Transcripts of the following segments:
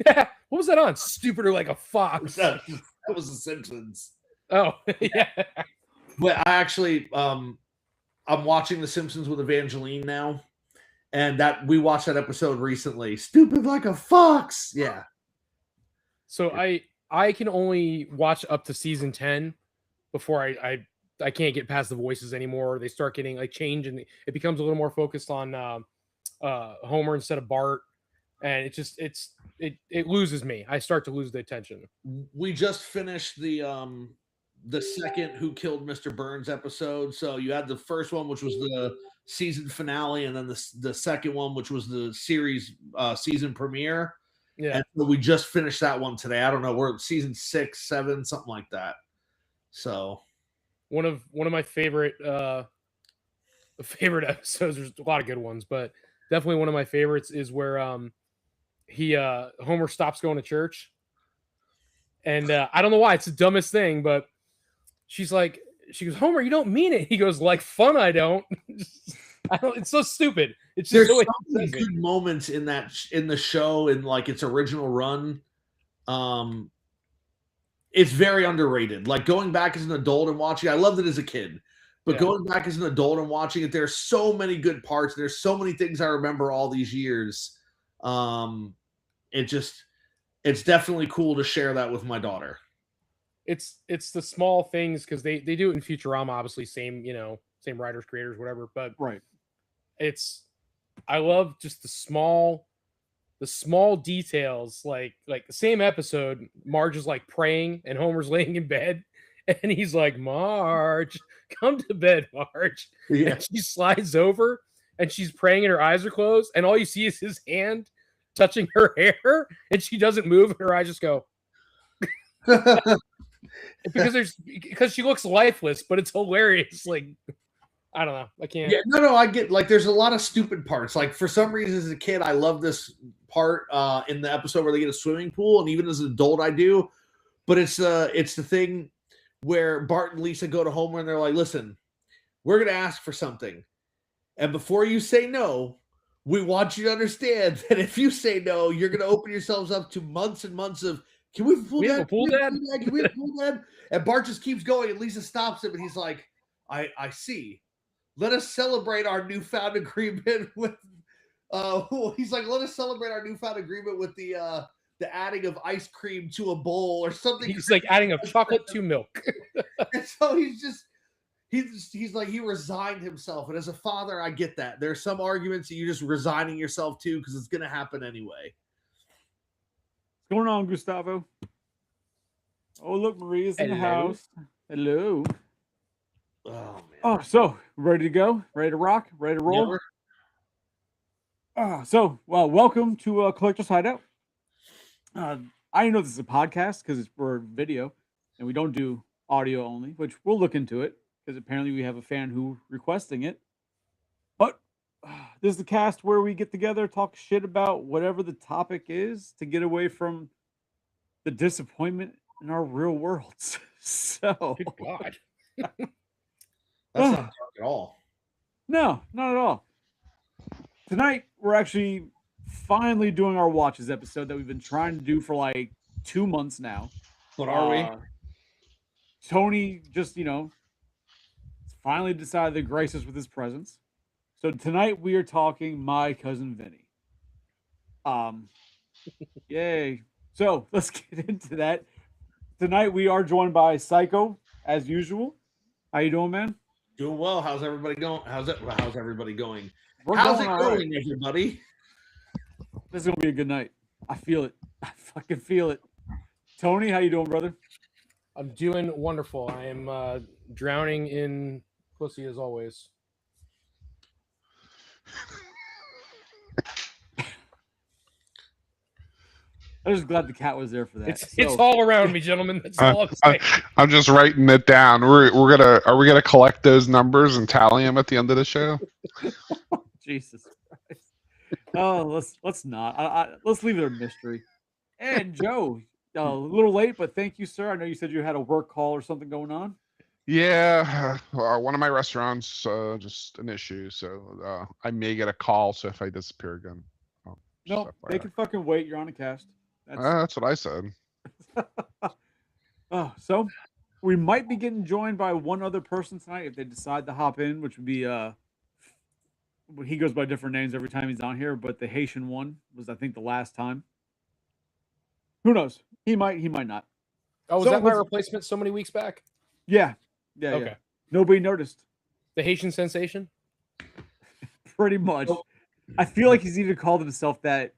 What was that on? Stupider like a fox. That was The Simpsons. Oh, yeah. But I actually, I'm watching The Simpsons with Evangeline now, and that we watched that episode recently. Stupid like a fox. Yeah. So I can only watch up to season 10 before I can't get past the voices anymore. They start getting like change, and it becomes a little more focused on Homer instead of Bart, and it loses me. I start to lose the attention. We just finished the second Who Killed Mr. Burns episode. So you had the first one, which was the season finale, and then the second one, which was the series season premiere. Yeah. And so we just finished that one today. I don't know, we're season 6, 7, something like that. So one of my favorite episodes. There's a lot of good ones, but definitely one of my favorites is where Homer stops going to church, and I don't know why, it's the dumbest thing, but she goes, Homer, you don't mean it. He goes, like fun, I don't. I don't. It's so stupid. It's just there's so so many good moments in the show in like its original run. It's very underrated. Like going back as an adult and watching, I loved it as a kid, but going back as an adult and watching it, there's so many good parts. There's so many things I remember all these years. It's definitely cool to share that with my daughter. It's the small things, because they do it in Futurama, obviously same writers, creators, whatever. But right, I love just the small details. Like the same episode, Marge is like praying and Homer's laying in bed, and he's like, Marge, come to bed, Marge. Yeah. And she slides over and she's praying and her eyes are closed, and all you see is his hand touching her hair, and she doesn't move, and her eyes just go. because she looks lifeless, but it's hilarious. Like, I don't know. I can't. Yeah, no, I get, like, there's a lot of stupid parts. Like, for some reason, as a kid, I love this part in the episode where they get a swimming pool, and even as an adult, I do. But it's the thing where Bart and Lisa go to Homer, and they're like, listen, we're going to ask for something. And before you say no, we want you to understand that if you say no, you're going to open yourselves up to months and months of, can we pull that? Can we pull that? And Bart just keeps going, and Lisa stops him, and he's like, I see. Let us celebrate our newfound agreement with he's like, let us celebrate our newfound agreement with the adding of ice cream to a bowl or something. He's like adding of chocolate to milk. And so he's like, he resigned himself. And as a father, I get that. There's some arguments that you're just resigning yourself to because it's gonna happen anyway. What's going on, Gustavo? Oh, look, Maria's in the house. Hello. Oh, man. Oh, so ready to go? Ready to rock? Ready to roll? Welcome to Collector's Hideout. I know this is a podcast because it's for video, and we don't do audio only, which we'll look into it because apparently we have a fan who requesting it. But this is the cast where we get together, talk shit about whatever the topic is to get away from the disappointment in our real worlds. So, good God. That's not dark at all. No, not at all. Tonight, we're actually finally doing our Watches episode that we've been trying to do for like 2 months now. What are we? Tony just, finally decided to grace us with his presence. So tonight we are talking My Cousin Vinny. Yay. So let's get into that. Tonight we are joined by Psycho, as usual. How you doing, man? Doing well. How's everybody going? How's everybody going? How's it going, everybody? This is gonna be a good night. I feel it. I fucking feel it. Tony, how you doing, brother? I'm doing wonderful. I am drowning in pussy as always. I'm just glad the cat was there for that. It's all around me, gentlemen. That's all I'm saying. I'm just writing it down. Are we gonna collect those numbers and tally them at the end of the show? Jesus Christ! Oh, let's not. Let's leave it a mystery. And Joe, a little late, but thank you, sir. I know you said you had a work call or something going on. Yeah, one of my restaurants just an issue, so I may get a call. So if I disappear again, no, they can fucking wait. You're on a cast. That's what I said. So we might be getting joined by one other person tonight if they decide to hop in, which would be he goes by different names every time he's on here, but the Haitian one was, I think, the last time. Who knows? He might not. Oh, was So that my let's- replacement so many weeks back? Yeah. Okay. Nobody noticed. The Haitian sensation? Pretty much. Nope. I feel like he's even called himself that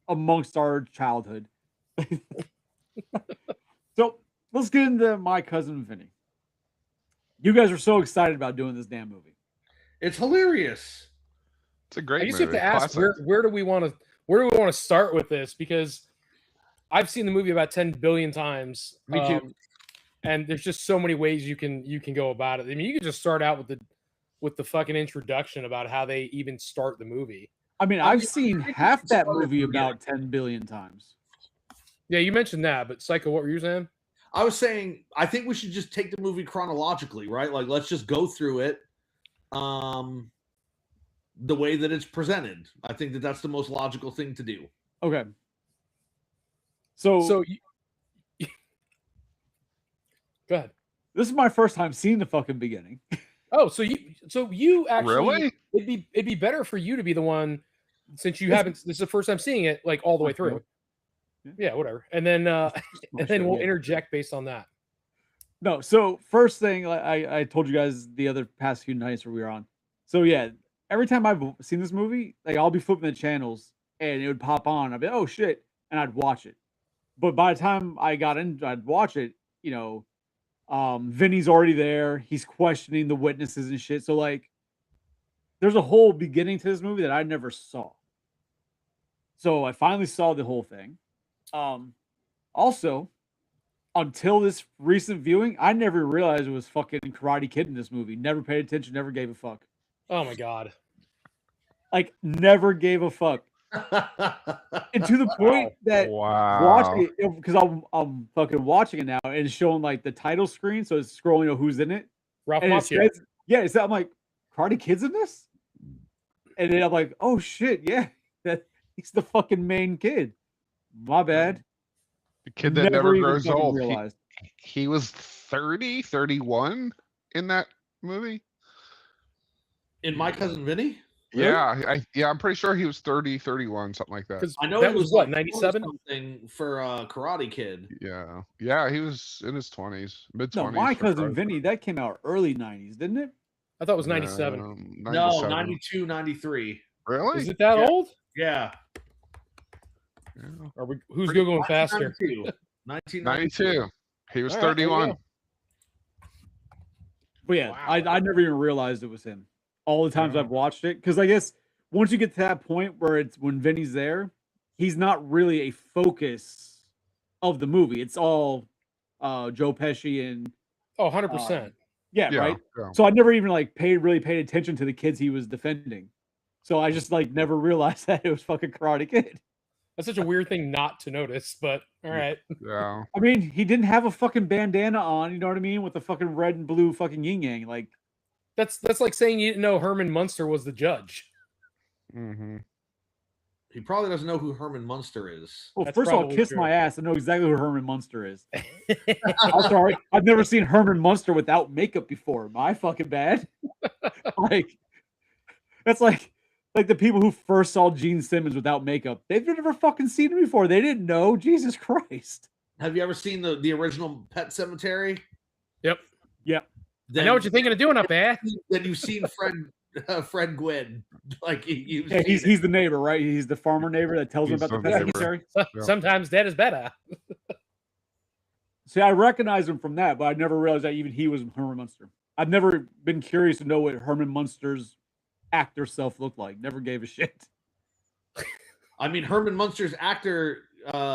amongst our childhood. So let's get into My Cousin Vinny. You guys are so excited about doing this damn movie. It's hilarious. It's a I great just movie. have to ask Classic. where do we want to start with this, because I've seen the movie about 10 billion times. Me too. And there's just so many ways you can go about it. I mean, you could just start out with the fucking introduction about how they even start the movie. I mean, I've seen half that movie about 10 billion times. Yeah, you mentioned that, but Psycho, what were you saying? I was saying, I think we should just take the movie chronologically, right? Like, let's just go through it the way that it's presented. I think that that's the most logical thing to do. Okay. So Go ahead. this is my first time seeing the fucking beginning. Oh, so you actually Really? it'd be better for you to be the one, since you haven't. This is the first time seeing it like all the way through. Yeah, whatever. And then we'll interject based on that. No, so first thing, I told you guys the other past few nights where we were on. So yeah, every time I've seen this movie, like I'll be flipping the channels and it would pop on. I'd be, oh shit, and I'd watch it. But by the time I got in, I'd watch it. Vinny's already there. He's questioning the witnesses and shit. So like, there's a whole beginning to this movie that I never saw. So I finally saw the whole thing. Also, until this recent viewing, I never realized it was fucking Karate Kid in this movie. Never paid attention, never gave a fuck. Oh my god. Like, never gave a fuck. And to the point that Wow. watching it, because I'm fucking watching it now, and it's showing like the title screen, so it's scrolling who's in it. Ralph And it Macchio. says, I'm like, Karate Kid's in this? And then I'm like, oh shit, yeah, he's the fucking main kid. My bad. The kid that never even grows fucking old. realized. He was 30, 31 in that movie. In My Cousin Vinny? Really? Yeah, I'm pretty sure he was 30, 31, something like that. Because I know that he was what, like 97? something for Karate Kid. Yeah, he was in his 20s, mid 20s. No, My Cousin Vinny, that came out early 90s, didn't it? I thought it was 97. No, 97. 92, 93. Really? Is it that Yeah. old? Yeah. Yeah. Who's Googling faster? 1992. 92. He was All right, there you 31. go. But yeah, Wow. I never even realized it was him. All the times Yeah. I've watched it, because I guess once you get to that point where it's when Vinny's there, he's not really a focus of the movie. It's all Joe Pesci and Oh, 100%. yeah, Yeah, right. yeah. So I never even like paid attention to the kids he was defending. So I just like never realized that it was fucking Karate Kid. That's such a weird thing not to notice, but all right. Yeah. I mean, he didn't have a fucking bandana on, you know what I mean, with the fucking red and blue fucking yin yang. Like, That's like saying you didn't know Herman Munster was the judge. hmm He probably doesn't know who Herman Munster is. well, That's first of all, probably kiss true. my ass. I know exactly who Herman Munster is. I'm sorry, I've never seen Herman Munster without makeup before. My fucking bad. Like, that's like the people who first saw Gene Simmons without makeup. They've never fucking seen him before. They didn't know. Jesus Christ. Have you ever seen the original Pet Cemetery? Yep. I Then, know what you're thinking of doing up there. Then you've seen Fred Gwynn. Like Yeah, he's the neighbor, right? He's the farmer neighbor that tells him He's about the the pet neighbor. cemetery. Yeah. Sometimes that is better. See, I recognize him from that, but I never realized that even he was Herman Munster. I've never been curious to know what Herman Munster's actor self looked like. Never gave a shit. I mean, Herman Munster's actor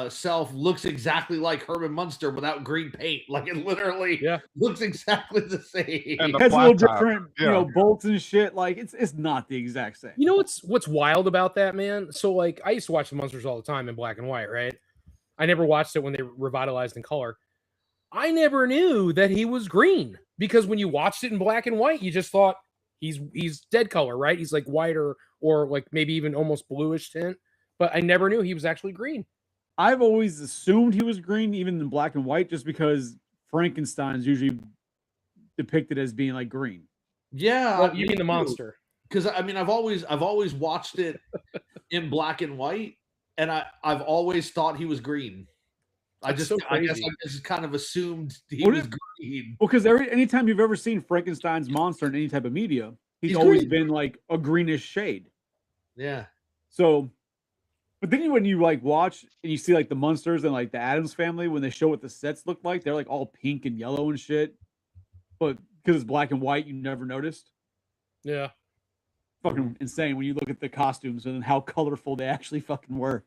self looks exactly like Herman Munster without green paint. Like it literally Yeah. looks exactly the same. And the Has a little flat top. different, Yeah. bolts and shit. Like it's not the exact same. You know what's wild about that, man? So like I used to watch the Munsters all the time in black and white, right? I never watched it when they revitalized in color. I never knew that he was green, because when you watched it in black and white, you just thought he's dead color, right? He's like white or like maybe even almost bluish tint. But I never knew he was actually green. I've always assumed he was green, even in black and white, just because Frankenstein's usually depicted as being like green. Yeah, Well, you mean the monster? Because I mean, I've always watched it in black and white, and I've always thought he was green. I That's guess so I crazy. just kind of assumed he What was if- green. Well, because anytime you've ever seen Frankenstein's monster in any type of media, he's He's always green. been like a greenish shade. Yeah. So, but then when you like watch and you see like the Munsters and like the Addams Family, when they show what the sets look like, they're like all pink and yellow and shit. But because it's black and white, you never noticed. Yeah. Fucking insane when you look at the costumes and how colorful they actually fucking were.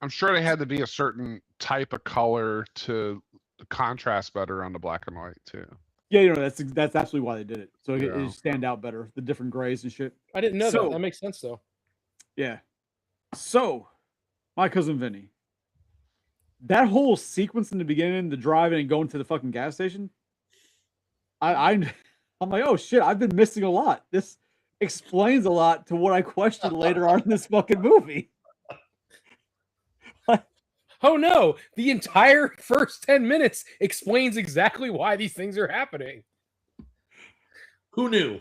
I'm sure they had to be a certain type of color to contrast better on the black and white too. Yeah, you know that's absolutely why they did it. So it Yeah. just stand out better, the different grays and shit. I didn't know So- that. That makes sense though. Yeah. So, my cousin Vinny, that whole sequence in the beginning, the driving and going to the fucking gas station, I'm like, oh shit, I've been missing a lot. This explains a lot to what I questioned later on in this fucking movie. Oh no, the entire first 10 minutes explains exactly why these things are happening. Who knew?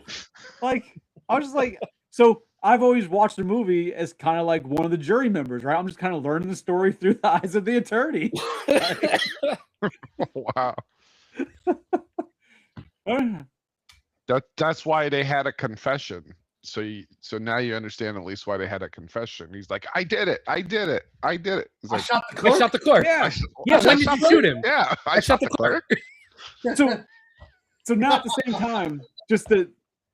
Like, I was just like, so I've always watched the movie as kind of like one of the jury members, right? I'm just kind of learning the story through the eyes of the attorney. Wow. That's why they had a confession. So now you understand at least why they had a confession. He's like, I did it. I did it. I did it. He's I like, shot the I clerk. shot the clerk. Yeah. Yeah, when did you shoot him? Yeah, I shot the clerk. So now at the same time,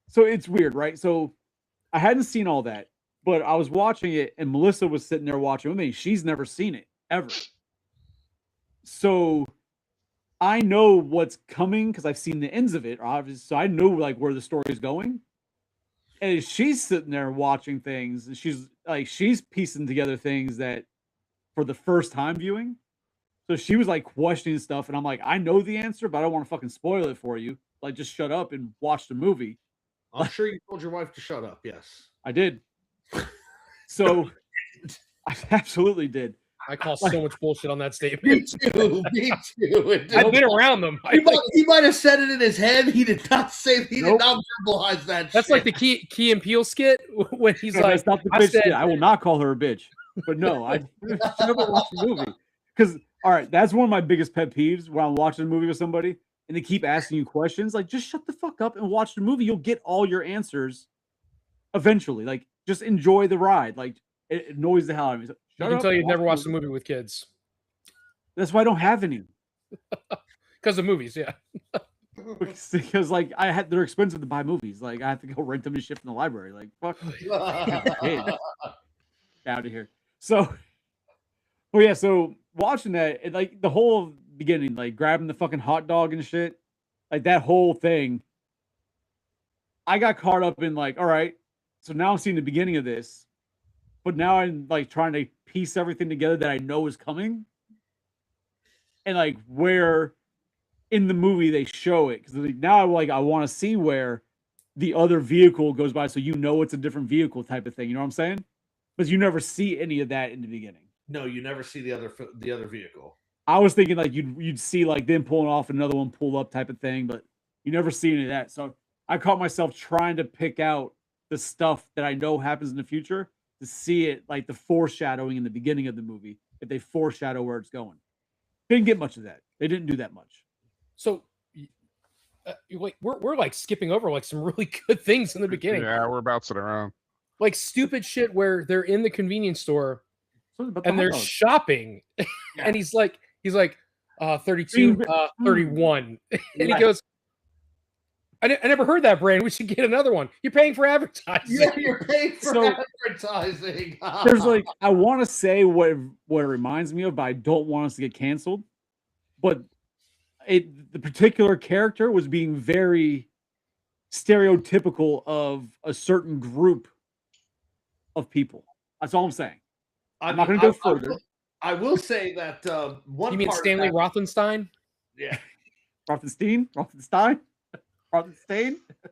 so it's weird, right? So I hadn't seen all that, but I was watching it and Melissa was sitting there watching with me. She's never seen it ever. So I know what's coming because I've seen the ends of it, obviously. So I know like where the story is going. And she's sitting there watching things, and she's piecing together things that for the first time viewing. So she was like questioning stuff, and I'm like, I know the answer, but I don't want to fucking spoil it for you. Like, just shut up and watch the movie. I'm sure you told your wife to shut up. Yes. I did. So I absolutely did. I call so much bullshit on that statement. Me too. Me too. I've been around them. He might have said it in his head. He did not say. He Nope. did not verbalize that. That's shit. like the Key and Peele skit when he's No, like, that's not the I bitch. said- I will not call her a bitch. But no, I shut up and watch the movie. Because all right, that's one of my biggest pet peeves when I'm watching a movie with somebody and they keep asking you questions. Like, just shut the fuck up and watch the movie. You'll get all your answers eventually. Like, just enjoy the ride. Like, it annoys the hell out of me. So, you shut can up tell and you've never watch watched the a movie with kids That's why I don't have any. because of movies. Yeah, Because like they're expensive to buy movies. Like I have to go rent them and ship from the library. Like fuck out of here. So well yeah, so watching that and like the whole beginning, like grabbing the fucking hot dog and shit, like that whole thing, I got caught up in like, all right, so now I'm seeing the beginning of this, but now I'm like trying to piece everything together that I know is coming. And like where in the movie they show it because like, now I want to see where the other vehicle goes by, so you know it's a different vehicle type of thing. You know what I'm saying? But you never see any of that in the beginning. No, you never see the other vehicle. I was thinking like you'd see like them pulling off another one pull up type of thing, but you never see any of that. So I caught myself trying to pick out the stuff that I know happens in the future to see it like the foreshadowing in the beginning of the movie if they foreshadow where it's going. Didn't get much of that. They didn't do that much. so like we're like skipping over like some really good things in the beginning, Yeah, we're bouncing around. like stupid shit where they're in the convenience store Something about the and hot they're dog. shopping, and he's like 32, 31, and he Right. goes, I never heard that brand. We should get another one. You're paying for advertising. Yeah, you're paying for So- advertising. There's like I want to say what it reminds me of, but I don't want us to get canceled. But the particular character was being very stereotypical of a certain group of people. That's all I'm saying. I'm not going to go further. I will say that one. You mean part Stanley that- Rothenstein? Yeah. Rothenstein.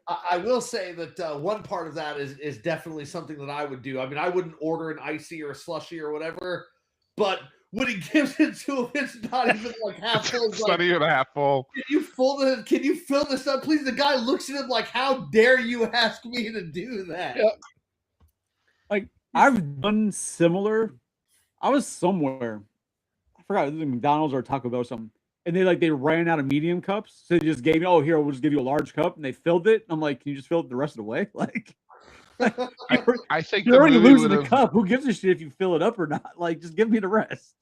I will say that one part of that is definitely something that I would do. I mean, I wouldn't order an icy or a slushy or whatever, but when he gives it to him, it's not even like half full. It's not even half full. Can you fill this up, please? The guy looks at him like, how dare you ask me to do that? Yeah. Like, I've done similar. I was somewhere, I forgot, it was McDonald's or Taco Bell or something, and they ran out of medium cups, so they just gave me, oh, here, we'll just give you a large cup, and they filled it. I'm like, can you just fill it the rest of the way? Like, I think you're the already movie losing the would've- cup. Who gives a shit if you fill it up or not? Like, just give me the rest.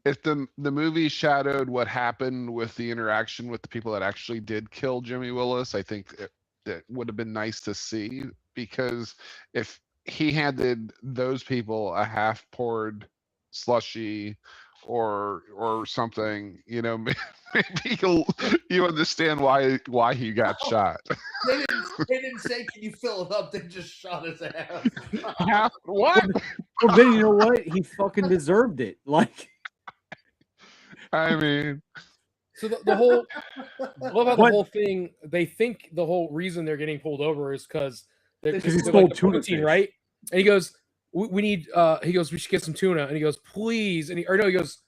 if the movie shadowed what happened with the interaction with the people that actually did kill Jimmy Willis, I think it would have been nice to see, because if he handed those people a half poured slushy or something, you know, maybe you understand why he got shot. They didn't say, can you fill it up? They just shot his ass. Half what? Well, then you know what? He fucking deserved it. Like, I mean, So the whole, what about the What? whole thing? They think the whole reason they're getting pulled over is because they're Because he they're stole the tuna protein, fish. right? And he goes, we need. He goes, we should get some tuna. And he goes, please. And he goes,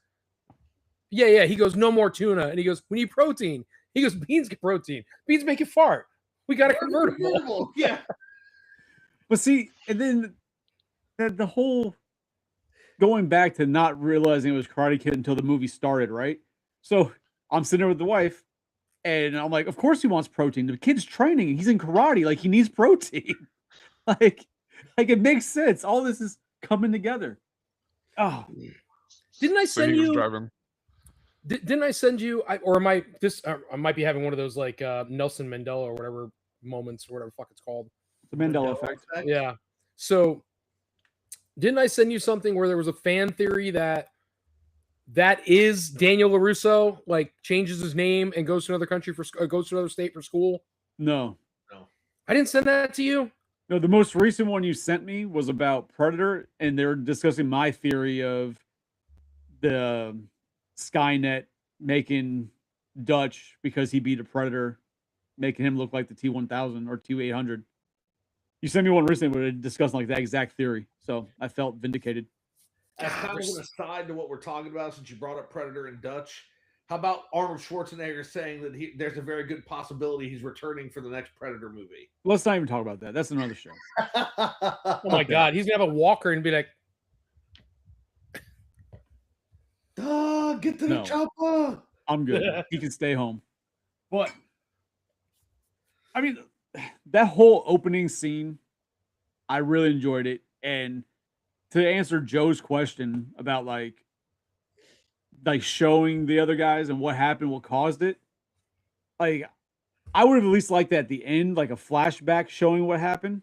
yeah. He goes, no more tuna. And he goes, we need protein. He goes, beans get protein. Beans make it fart. We got a convertible. Yeah. but see, and then the whole going back to not realizing it was Karate Kid until the movie started, right? So I'm sitting there with the wife, and I'm like, of course he wants protein. The kid's training. He's in karate. Like, he needs protein. like it makes sense. All this is coming together. Oh, Didn't I so send he was you? driving. Didn't I send you? Or am I this? I might be having one of those like Nelson Mandela or whatever moments, or whatever the fuck it's called. the Mandela effect. Yeah. So, didn't I send you something where there was a fan theory that is Daniel LaRusso, like changes his name and goes to another country goes to another state for school? No. I didn't send that to you. No, the most recent one you sent me was about Predator, and they were discussing my theory of the Skynet making Dutch because he beat a Predator, making him look like the T-1000 or T-800. You sent me one recently where they discussed like that exact theory, so I felt vindicated. As kind of an aside to what we're talking about, since you brought up Predator and Dutch, how about Arnold Schwarzenegger saying that there's a very good possibility he's returning for the next Predator movie? Let's not even talk about that. That's another show. Oh my god, he's gonna have a walker and be like, Get to the No. chopper. I'm good. He can stay home. But I mean, that whole opening scene, I really enjoyed it. And to answer Joe's question about like showing the other guys and what happened, what caused it, like I would have at least liked that at the end, like a flashback showing what happened.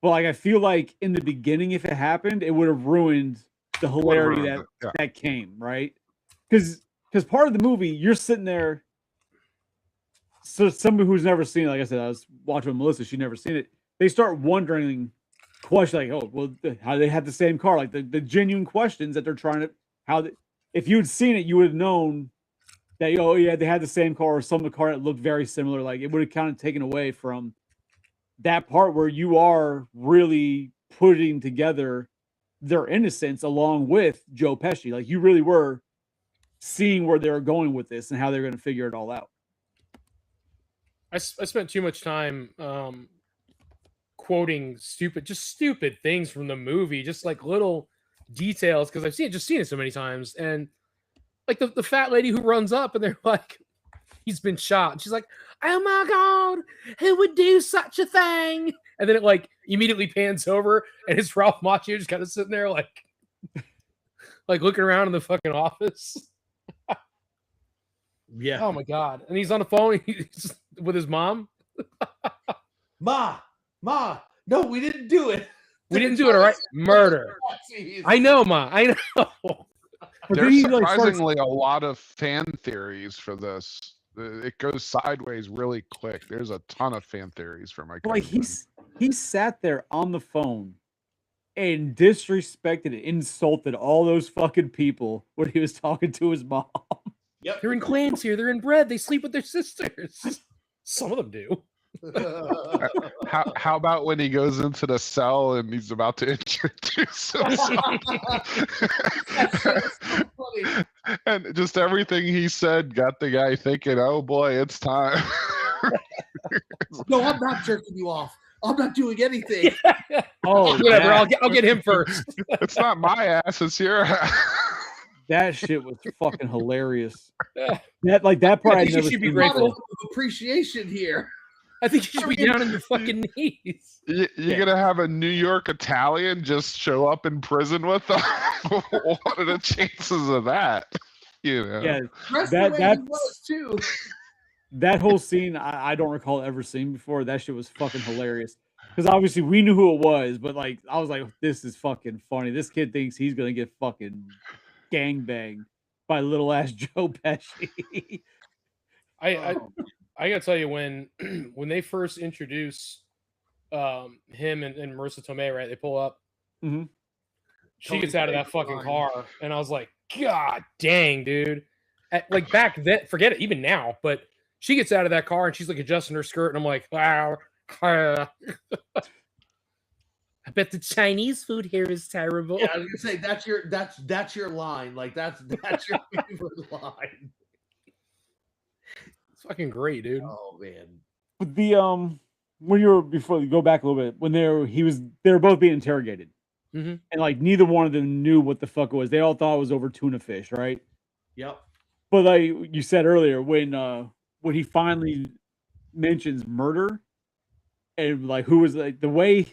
But like I feel like in the beginning, if it happened, it would have ruined the hilarity that came, right? Because part of the movie, you're sitting there. So somebody who's never seen it, like I said, I was watching with Melissa, she'd never seen it. They start wondering questions like, oh, well, how they had the same car, like the genuine questions that they're trying to, if you'd seen it, you would have known that, oh yeah, they had the same car or some of the car that looked very similar. Like it would have kind of taken away from that part where you are really putting together their innocence along with Joe Pesci. Like you really were seeing where they were going with this and how they're going to figure it all out. I spent too much time quoting stupid things from the movie, just like little details, because I've seen it so many times. And like the fat lady who runs up and they're like, he's been shot. And she's like, oh my God, who would do such a thing? And then it like immediately pans over and it's Ralph Macchio just kind of sitting there like looking around in the fucking office. Yeah. Oh my God. And he's on the phone he's with his mom. Ma, no, we didn't do it. We didn't do it, all right? Murder. I know, Ma. I know. But There's then he, like, starts- surprisingly a lot of fan theories for this. It goes sideways really quick. There's a ton of fan theories for my like cousin. he sat there on the phone and disrespected and insulted all those fucking people when he was talking to his mom. Yep. They're in clans here. They're inbred. They sleep with their sisters. Some of them do. How about when he goes into the cell and he's about to introduce himself? funny. And just everything he said got the guy thinking, oh boy, it's time. No, I'm not jerking you off. I'm not doing anything. Oh, Whatever. that, I'll get him first. It's not my ass, it's your ass. that shit was fucking hilarious. Yeah. That part I I think you never should be seen grateful. before. Appreciation here. I think you should be down on your fucking knees. You're gonna have a New York Italian just show up in prison with them? What are the chances of that? You know? Yeah, Dressed That- the way he that's- was too. that whole scene I don't recall ever seeing before. That shit was fucking hilarious. Because obviously we knew who it was, but like I was like, this is fucking funny. This kid thinks he's gonna get fucking gangbanged by little ass Joe Pesci. I gotta tell you, when they first introduce him and Marissa Tomei, right? They pull up. Mhm. She Tony gets out of that Braxton fucking line. car, and I was like, God dang, dude! Like back then, forget it. Even now, but she gets out of that car and she's like adjusting her skirt, and I'm like, wow. I bet the Chinese food here is terrible. Yeah, I was gonna say that's your line. Like that's your favorite line. It's fucking great, dude. Oh man. But the when you were before you go back a little bit, when they were both being interrogated. Mhm. And like neither one of them knew what the fuck it was. They all thought it was over tuna fish, right? Yep. But like you said earlier, when he finally mentions murder and like who was like the way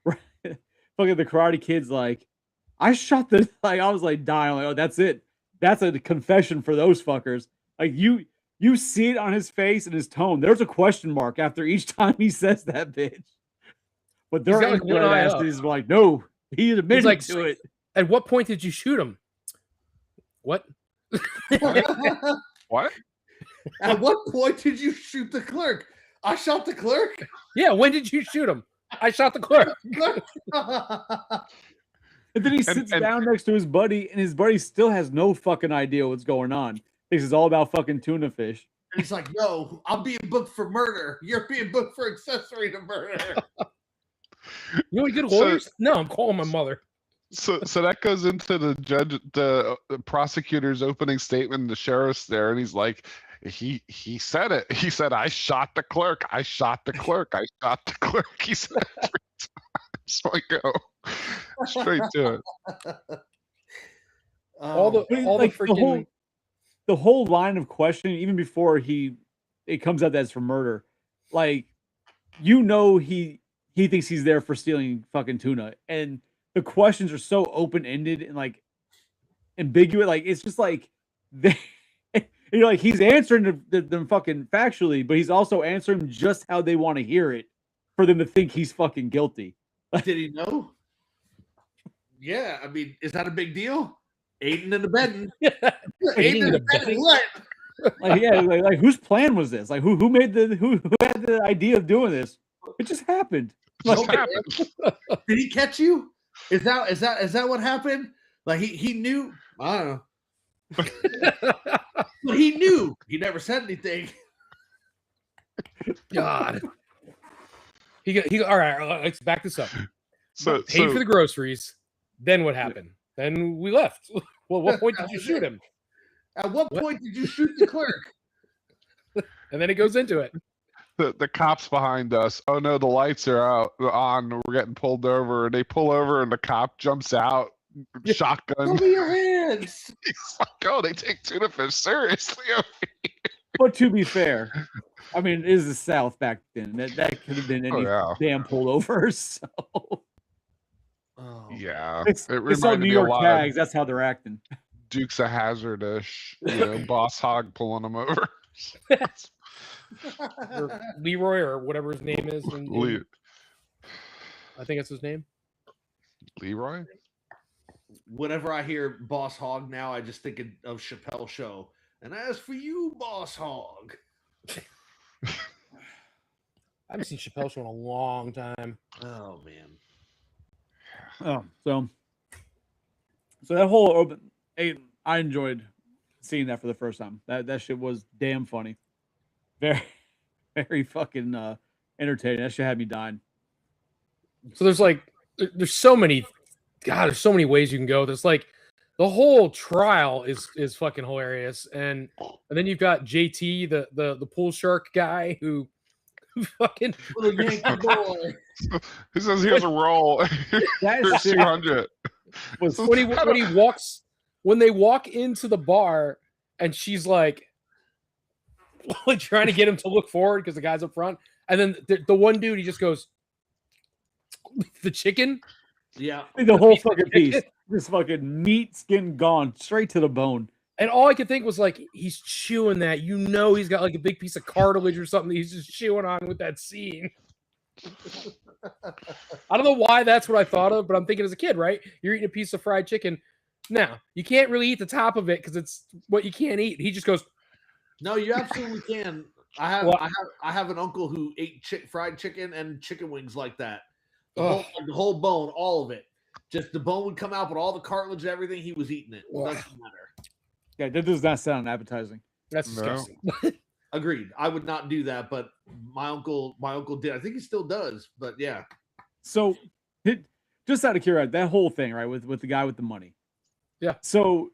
fucking the Karate Kid's like, I shot the like I was like dying, like, oh, that's it. That's a confession for those fuckers. Like you see it on his face and his tone. There's a question mark after each time he says that bitch. But they're got, like, one eye up. asses like, no, he admitted like, to it. At what point did you shoot him? What? What? At what point did you shoot the clerk? I shot the clerk. Yeah, when did you shoot him? I shot the clerk. And then he sits down next to his buddy, and his buddy still has no fucking idea what's going on. Thinks it's all about fucking tuna fish. And he's like, no, I'm being booked for murder. You're being booked for accessory to murder. You know any good So- lawyers? No, I'm calling my mother. So that goes into the prosecutor's opening statement. The sheriff's there, and he's like, he said it. He said, "I shot the clerk. I shot the clerk. I shot the clerk." He said it 3 times. So I go straight to it. All the But all like the freaking the whole line of questioning, even before it comes out that it's for murder, like he thinks he's there for stealing fucking tuna, and the questions are so open ended and like ambiguous. Like it's just like they, you're like he's answering them fucking factually, but he's also answering just how they want to hear it for them to think he's fucking guilty. Did he know? Yeah, I mean, is that a big deal? Aiding and abetting. Aiding and abetting what? Like yeah, like whose plan was this? Like who who had the idea of doing this? It just happened. Just Okay. happened. Did he catch you? Is that what happened? Like he knew? I don't know. But he knew. He never said anything. God. He all right, let's back this up. So, Paid for the groceries. Then what happened? Then we left. Well, what point did you shoot him? At what point did you shoot the clerk? And then it goes into it. the cops behind us. Oh no, the lights are out on. We're getting pulled over. And they pull over, and the cop jumps out, shotgun. Show me your hands. He's like, "Oh, they take tuna fish seriously." But to be fair, I mean, it is the South back then. That could have been Oh, any yeah. damn pullover. So Oh, Yeah, it's it so reminded New me a York lot tags. That's how they're acting. of Dukes of Hazzard-ish. Boss Hog pulling them over. Or Leroy or whatever his name is. Le- I think that's his name. Leroy. Whenever I hear Boss Hog now, I just think of Chappelle Show. And as for you, Boss Hog. I haven't seen Chappelle Show in a long time. Oh man. Oh, so that whole open, I enjoyed seeing that for the first time. That shit was damn funny, very, very fucking entertaining. That shit had me dying. So there's so many ways you can go. There's like the whole trial is fucking hilarious, and then you've got JT, the pool shark guy who fucking Little Yankee boy. He says he has a roll. That Here's shit 200. was when they walk into the bar and she's like trying to get him to look forward because the guy's up front, and then the one dude, he just goes, the chicken. Yeah. the whole piece of fucking chicken. piece. This fucking meat skin gone straight to the bone. And all I could think was like, he's chewing that. You know, he's got like a big piece of cartilage or something. He's just chewing on with that scene. I don't know why that's what I thought of, but I'm thinking as a kid, right? You're eating a piece of fried chicken. Now, you can't really eat the top of it because it's what you can't eat. He just goes, No, you absolutely can. I have an uncle who ate fried chicken and chicken wings like that. The whole bone, all of it. Just the bone would come out, but all the cartilage and everything, he was eating it. It doesn't matter. Yeah, that does not sound appetizing. that's No. disgusting. Agreed. I would not do that, but my uncle did. I think he still does, but yeah. So, just out of curiosity, that whole thing, right, with the guy with the money. Yeah. So,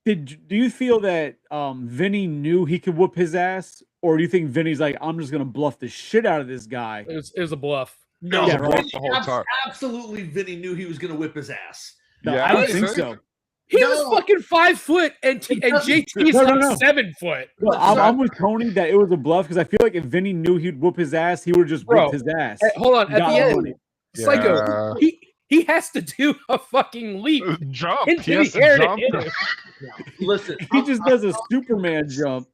do you feel that Vinny knew he could whoop his ass, or do you think Vinny's like, I'm just gonna bluff the shit out of this guy? It was a bluff. No, Yeah, right. Vinny The whole time. absolutely Vinny knew he was going to whip his ass. No, Yeah, I don't I think think- so. He No. was fucking 5 foot, and JT is No, no, like no. 7 foot. No, I'm with Tony that it was a bluff because I feel like if Vinny knew he'd whoop his ass, he would have just Bro, whipped his ass. Hold on, at Got the end, money. Psycho, he has to do a fucking leap Jump. into He has the to air to jump. hit him. Listen, He just does a Superman jump.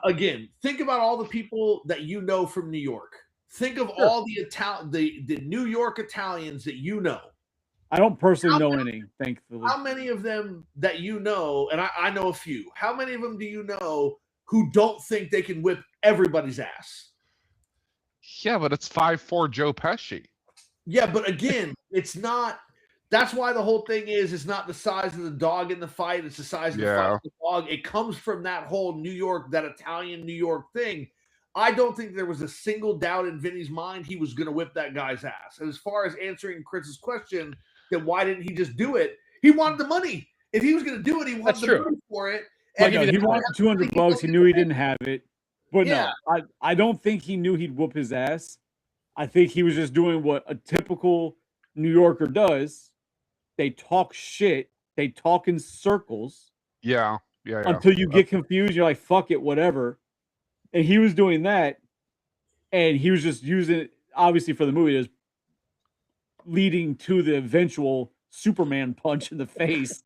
Again, think about all the people that you know from New York. Think of all the New York Italians that you know. I don't personally How know many- any, thankfully. How many of them that you know, and I know a few, how many of them do you know who don't think they can whip everybody's ass? Yeah, but it's 5'4" Joe Pesci. Yeah, but again, it's not. That's why the whole thing is it's not the size of the dog in the fight, it's the size of the fight of the dog. It comes from that whole New York, that Italian New York thing. I don't think there was a single doubt in Vinny's mind he was going to whip that guy's ass. And as far as answering Chris's question, then why didn't he just do it? He wanted the money. If he was going to do it, he wanted That's the true. money for it. Like, And if He wanted $200. He knew he didn't have it. But Yeah. no, I don't think he knew he'd whoop his ass. I think he was just doing what a typical New Yorker does. They talk shit. They talk in circles Yeah. until you get confused. You're like, fuck it, whatever. And he was doing that. And he was just using it, obviously, for the movie, as leading to the eventual Superman punch in the face.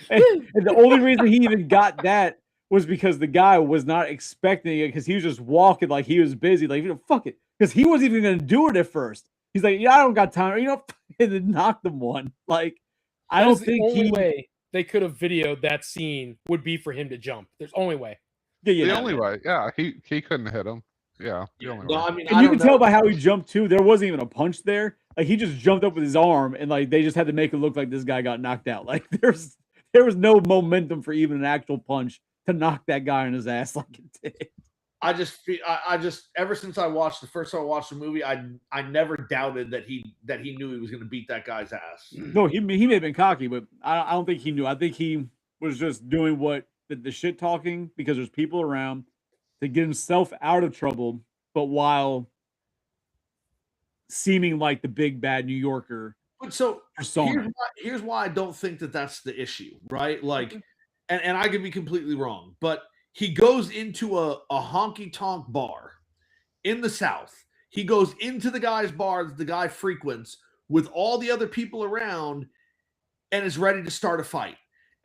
and the only reason he even got that was because the guy was not expecting it, because he was just walking like he was busy, like, fuck it. Because he wasn't even going to do it at first. He's like, yeah, I don't got time. And then knocked him one. Like, I That don't is the think only way they could have videoed that scene would be for him to jump. There's only way. Yeah, The only way. Yeah, he couldn't hit him. Yeah, the only No, way. I mean, And I you don't can tell know. by how he jumped too. There wasn't even a punch there. Like, he just jumped up with his arm, and like they just had to make it look like this guy got knocked out. Like, there was no momentum for even an actual punch to knock that guy in his ass like it did. I just feel I just ever since I watched the first time I watched the movie, I never doubted that he knew he was going to beat that guy's ass. No, he may have been cocky, but I don't think he knew. I think he was just doing what the shit talking because there's people around to get himself out of trouble, but while seeming like the big bad New Yorker But so persona. here's why I don't think that that's the issue, right? Like, and I could be completely wrong, but he goes into a honky tonk bar in the South. He goes into the guy's bar that the guy frequents with all the other people around and is ready to start a fight.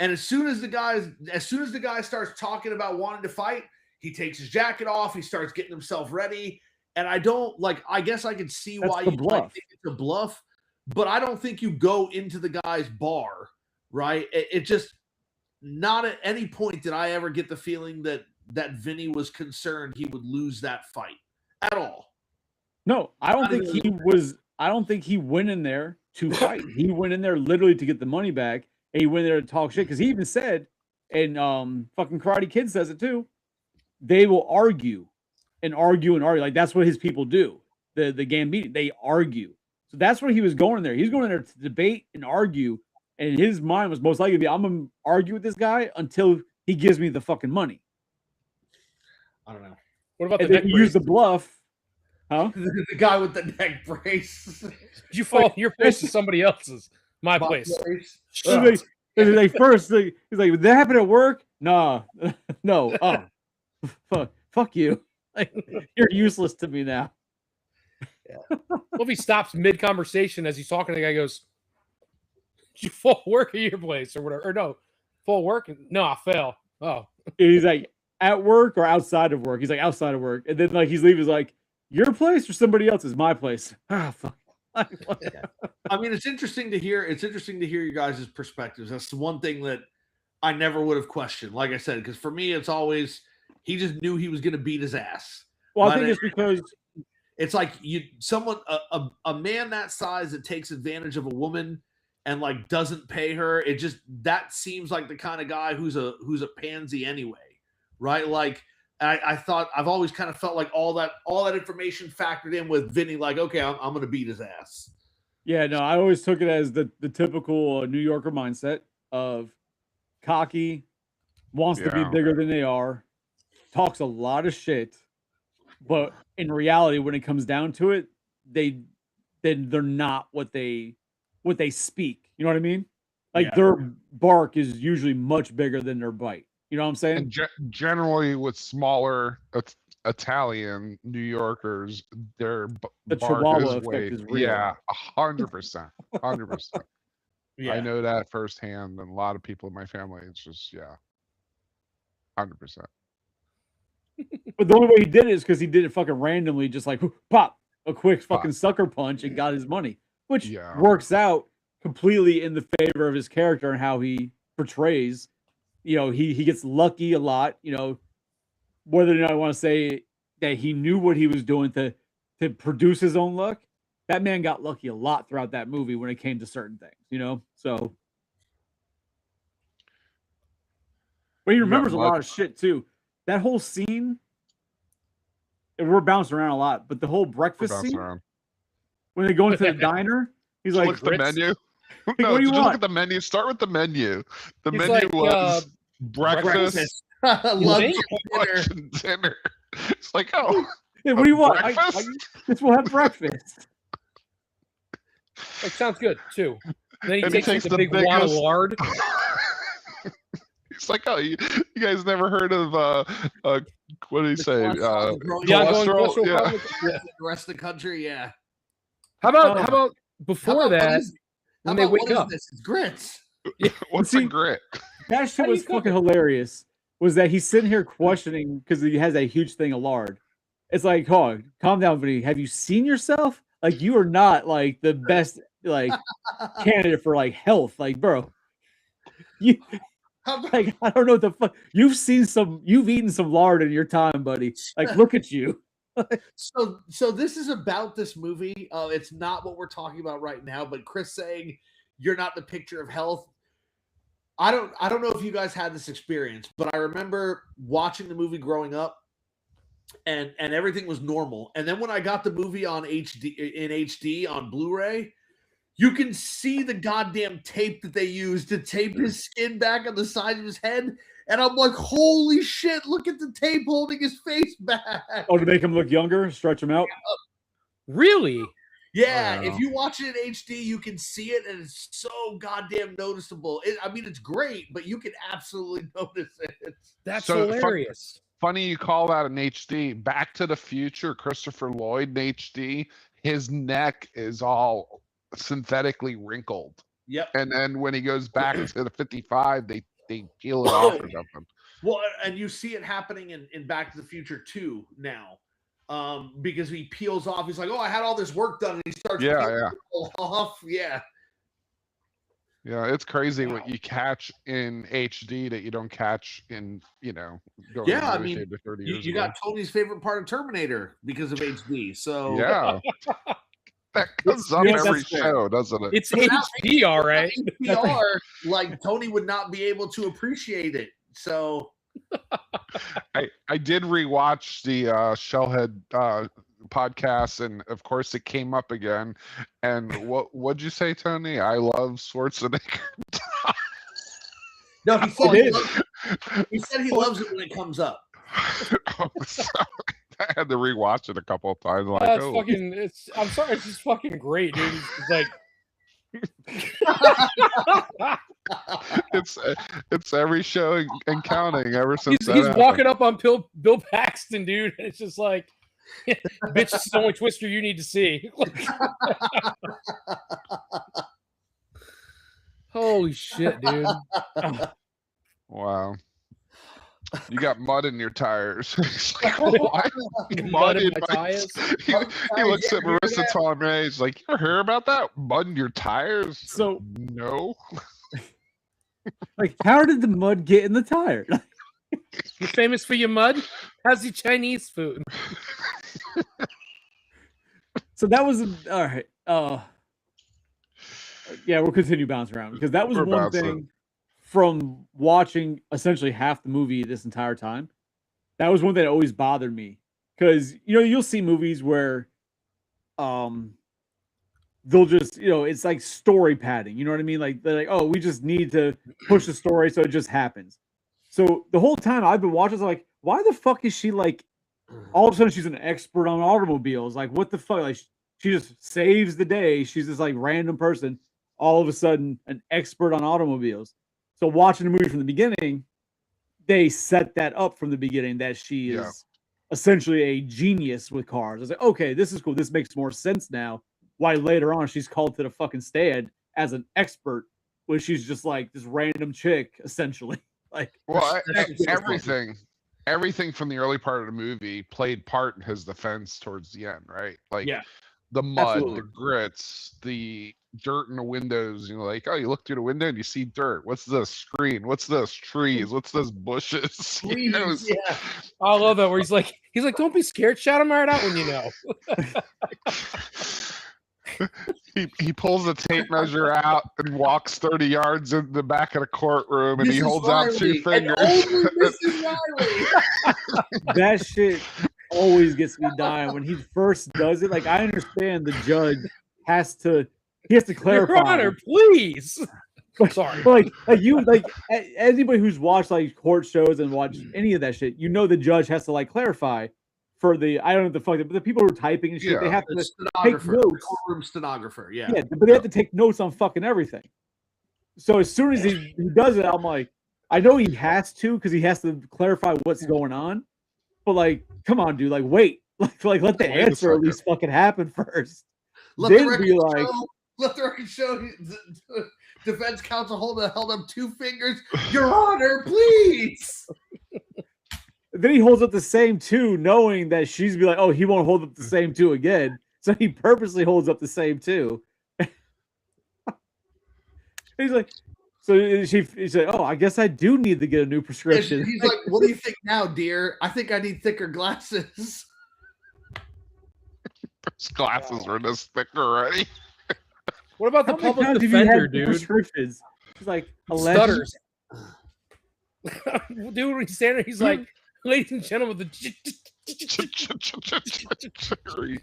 And as soon as the guy starts talking about wanting to fight, he takes his jacket off, he starts getting himself ready. And I don't like, I guess I can see That's why the you might bluff. think it's a bluff, but I don't think you go into the guy's bar, right? It just, not at any point did I ever get the feeling that Vinny was concerned he would lose that fight at all. No, I don't Not think even- he was. I don't think he went in there to fight. He went in there literally to get the money back, and he went there to talk shit. Because he even said, and fucking Karate Kid says it too. They will argue and argue and argue. Like, that's what his people do. The Gambino, they argue. So that's where he was going there. He's going there to debate and argue And his mind was most likely to be, I'm gonna argue with this guy until he gives me the fucking money. I don't know. What about the And then neck he used the brace? bluff. Huh? The guy with the neck brace. Did you fall your place to somebody else's? My My place. place. Like, first, he's like, did that happen at work? Nah, no. Oh, fuck you. Like, you're useless to me now. Well, if he stops mid conversation as he's talking, the guy goes, "Did you fall work at your place or whatever?" Or no, fall work? No, I fell. Oh, And he's like, at work or outside of work? He's like, outside of work. And then like he's leaving, he's like, your place or somebody else's? My place. Ah, fuck. I mean, it's interesting to hear. It's interesting to hear you guys' perspectives. That's the one thing that I never would have questioned. Like I said, because for me, it's always he just knew he was going to beat his ass. Well, I But think it's because it's like a man that size that takes advantage of a woman and like doesn't pay her. It just that seems like the kind of guy who's a pansy anyway, right? Like I thought I've always kind of felt like all that information factored in with Vinny. Like, okay, I'm going to beat his ass. yeah, no, I always took it as the typical New Yorker mindset of cocky, wants to be Yeah. bigger than they are, talks a lot of shit, but in reality, when it comes down to it, they're not what they speak. You know what I mean? Like Yeah. their bark is usually much bigger than their bite. You know what I'm saying? And generally with smaller Italian New Yorkers, their The bark Chihuahua is effect way, is real. yeah, 100%, 100%. Yeah. I know that firsthand, and a lot of people in my family. It's just 100%. But the only way he did it is because he did it fucking randomly, just like pop a quick fucking Pop. sucker punch and got his money, which Yeah. works out completely in the favor of his character and how he portrays. You know, he gets lucky a lot. You know, whether or not I want to say that he knew what he was doing to produce his own luck, that man got lucky a lot throughout that movie when it came to certain things. You know, so. But he You got remembers a lot luck- of shit too. That whole scene, and we're bouncing around a lot, but the whole breakfast Bounce scene around. when they go into the diner, he's Just like, look at the grits? menu. what No, do you just look want? at the menu. Start with the menu. The He's menu like, was breakfast, Lunch, think? dinner. lunch, and dinner. It's like, oh, "Hey, what do you want? breakfast? Guess we'll have breakfast." like sounds good too. Then he And he takes like, takes the the big wad of biggest- lard. It's like, oh, you guys never heard of what did he say? cholesterol growing Yeah, going cholesterol? cholesterol Yeah. problem. Yeah. The rest of the country, yeah. How about How before about- what that is- when how they about wake what is up? this? It's grits. What's See- the grit? That shit How do was you cook fucking hilarious. Was that he's sitting here questioning because he has a huge thing of lard. It's like, oh, calm down, Vinny. Have you seen yourself? Like, you are not like the best like candidate for like health. Like, bro, you How about- like I don't know what the fuck. You've eaten some lard in your time, buddy. Like, look at you. So this is about this movie. It's not what we're talking about right now, but Chris saying you're not the picture of health. I don't know if you guys had this experience, but I remember watching the movie growing up and everything was normal. And then when I got the movie on HD on Blu-ray, you can see the goddamn tape that they used to tape his skin back on the side of his head. And I'm like, holy shit, look at the tape holding his face back. Oh, to make him look younger, stretch him out. Really? Yeah, Wow. if you watch it in HD, you can see it, and it's so goddamn noticeable. I mean, it's great, but you can absolutely notice it. That's So, hilarious. Funny you call that an HD. Back to the Future, Christopher Lloyd in HD. His neck is all synthetically wrinkled, Yep. and then when he goes back to the 55, they peel it off or something. Well, and you see it happening in Back to the Future 2 now, because he peels off. He's like, "Oh, I had all this work done," and he starts Yeah, peeling yeah. it all off. Yeah, Yeah, it's crazy Wow. what you catch in HD that you don't catch in, going Yeah, I to mean, 30 you years got Tony's favorite part of Terminator because of HD. So ago. Yeah. That comes up yeah, every that's fair. show, doesn't it? It's Without HD, all right. HDR, like Tony would not be able to appreciate it. So I did rewatch the Shellhead podcasts, and of course it came up again. And what'd you say, Tony? I love Schwarzenegger. No, he said It he, is. he said he loves it when it comes up. So, I had to rewatch it a couple of times. Like, That's oh, fucking. I'm sorry. It's just fucking great, dude. It's like. it's every show and counting ever since he's that he's happened. walking up on Bill Paxton, dude. And it's just like, bitch, this is the only twister you need to see. Holy shit, dude. Wow. You got mud in your tires. He's like, Mud "Why? in Mud in my my-" tires? He looks at Marissa Tomei. He's like, "You ever hear about that? Mud in your tires?" So, No. like, how did the mud get in the tire? You famous for your mud? How's the Chinese food? So that was all right. Yeah, we'll continue bouncing around because that was We're one bouncing. thing from watching essentially half the movie this entire time. That was one thing that always bothered me because you'll see movies where they'll just it's like story padding. You know what I mean? Like they're like, oh, we just need to push the story so it just happens. So the whole time I've been watching, I'm like, why the fuck is she like? All of a sudden she's an expert on automobiles. Like what the fuck? Like she just saves the day. She's this like random person. All of a sudden, an expert on automobiles. So watching the movie from the beginning, they set that up from the beginning that she is Yeah. essentially a genius with cars. I was like, okay, this is cool. This makes more sense now. Why later on she's called to the fucking stand as an expert when she's just like this random chick, essentially. Like, Well, That's- everything from the early part of the movie played part in his defense towards the end, right? Like Yeah. the mud, Absolutely. the grits, the dirt in the windows. Like, oh, you look through the window and you see dirt. What's this screen? What's this trees? What's this bushes? You know, Please, yeah. I love that where he's like, don't be scared. Shout him right out when you know. he pulls the tape measure out and walks 30 yards in the back of the courtroom, and he Mrs. holds out two Riley, and fingers. only Mrs. Riley. that shit always gets me dying when he first does it. Like, I understand the judge has to clarify. Your Honor, please. Sorry. But anybody who's watched like court shows and watched any of that shit, the judge has to like clarify for the I don't know what the fuck, but the people who are typing and shit, they Yeah. have to The take stenographer, notes. courtroom stenographer. Yeah. Yeah, but they have to take notes on fucking everything. So as soon as he does it, I'm like, I know he has to because he has to clarify what's going on. But like, come on, dude, like wait, like let the Wait a answer at second. least fucking happen first. Let Then the record be like- show. Let the record show. The defense counsel held up two fingers. Your Honor, please. Then he holds up the same two, knowing that she's be like, oh, he won't hold up the same two again. So he purposely holds up the same two. He's like, so she said, oh, I guess I do need to get a new prescription. He's like, what do you think now, dear? I think I need thicker glasses. His glasses are this thick already. What about the How many public times have you had defender, dude? prescriptions? He's like, Stutters. Dude, when he's standing there, he's like, ladies and gentlemen, the jury.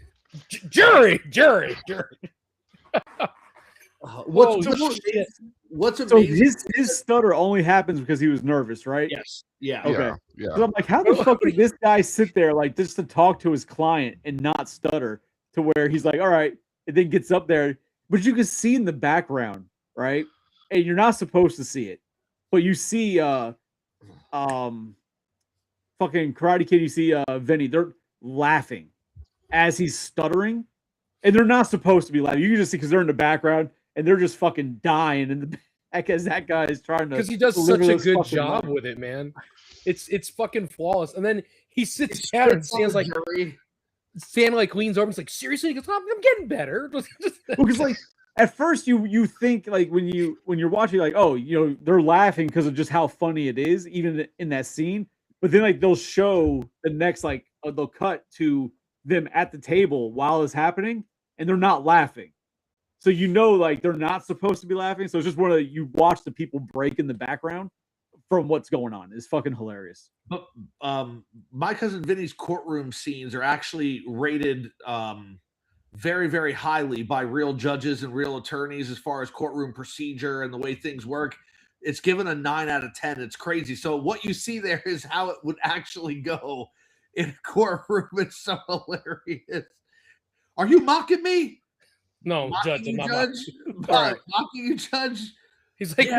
What's Holy shit. what's So amazing? his stutter only happens because he was nervous, right? Yes. Yeah. Okay. Yeah. So I'm like, how the fuck did this guy sit there like just to talk to his client and not stutter to where he's like, all right, and then gets up there, but you can see in the background, right? And you're not supposed to see it, but you see fucking Karate Kid, you see Vinny, they're laughing as he's stuttering, and they're not supposed to be laughing. You can just see because they're in the background and they're just fucking dying in the back as that guy is trying to Because he does deliver such a those good fucking job lines. with it, man. It's fucking flawless. And then he sits It's down and straight stands from like the jury. leans over and is like, seriously? He goes, I'm getting better. Because like at first you think like when you're watching like, oh, they're laughing because of just how funny it is even in that scene, but then like they'll show the next like they'll cut to them at the table while it's happening and they're not laughing, so like they're not supposed to be laughing. So it's just one of you watch the people break in the background from what's going on. It's fucking hilarious. But My Cousin Vinny's courtroom scenes are actually rated very, very highly by real judges and real attorneys as far as courtroom procedure and the way things work. It's given a 9 out of 10. It's crazy. So what you see there is how it would actually go in a courtroom. It's so hilarious. Are you mocking me? No, Mocking Judge, you, I'm not Judge? Alright. Mocking you, Judge? He's like, Yeah,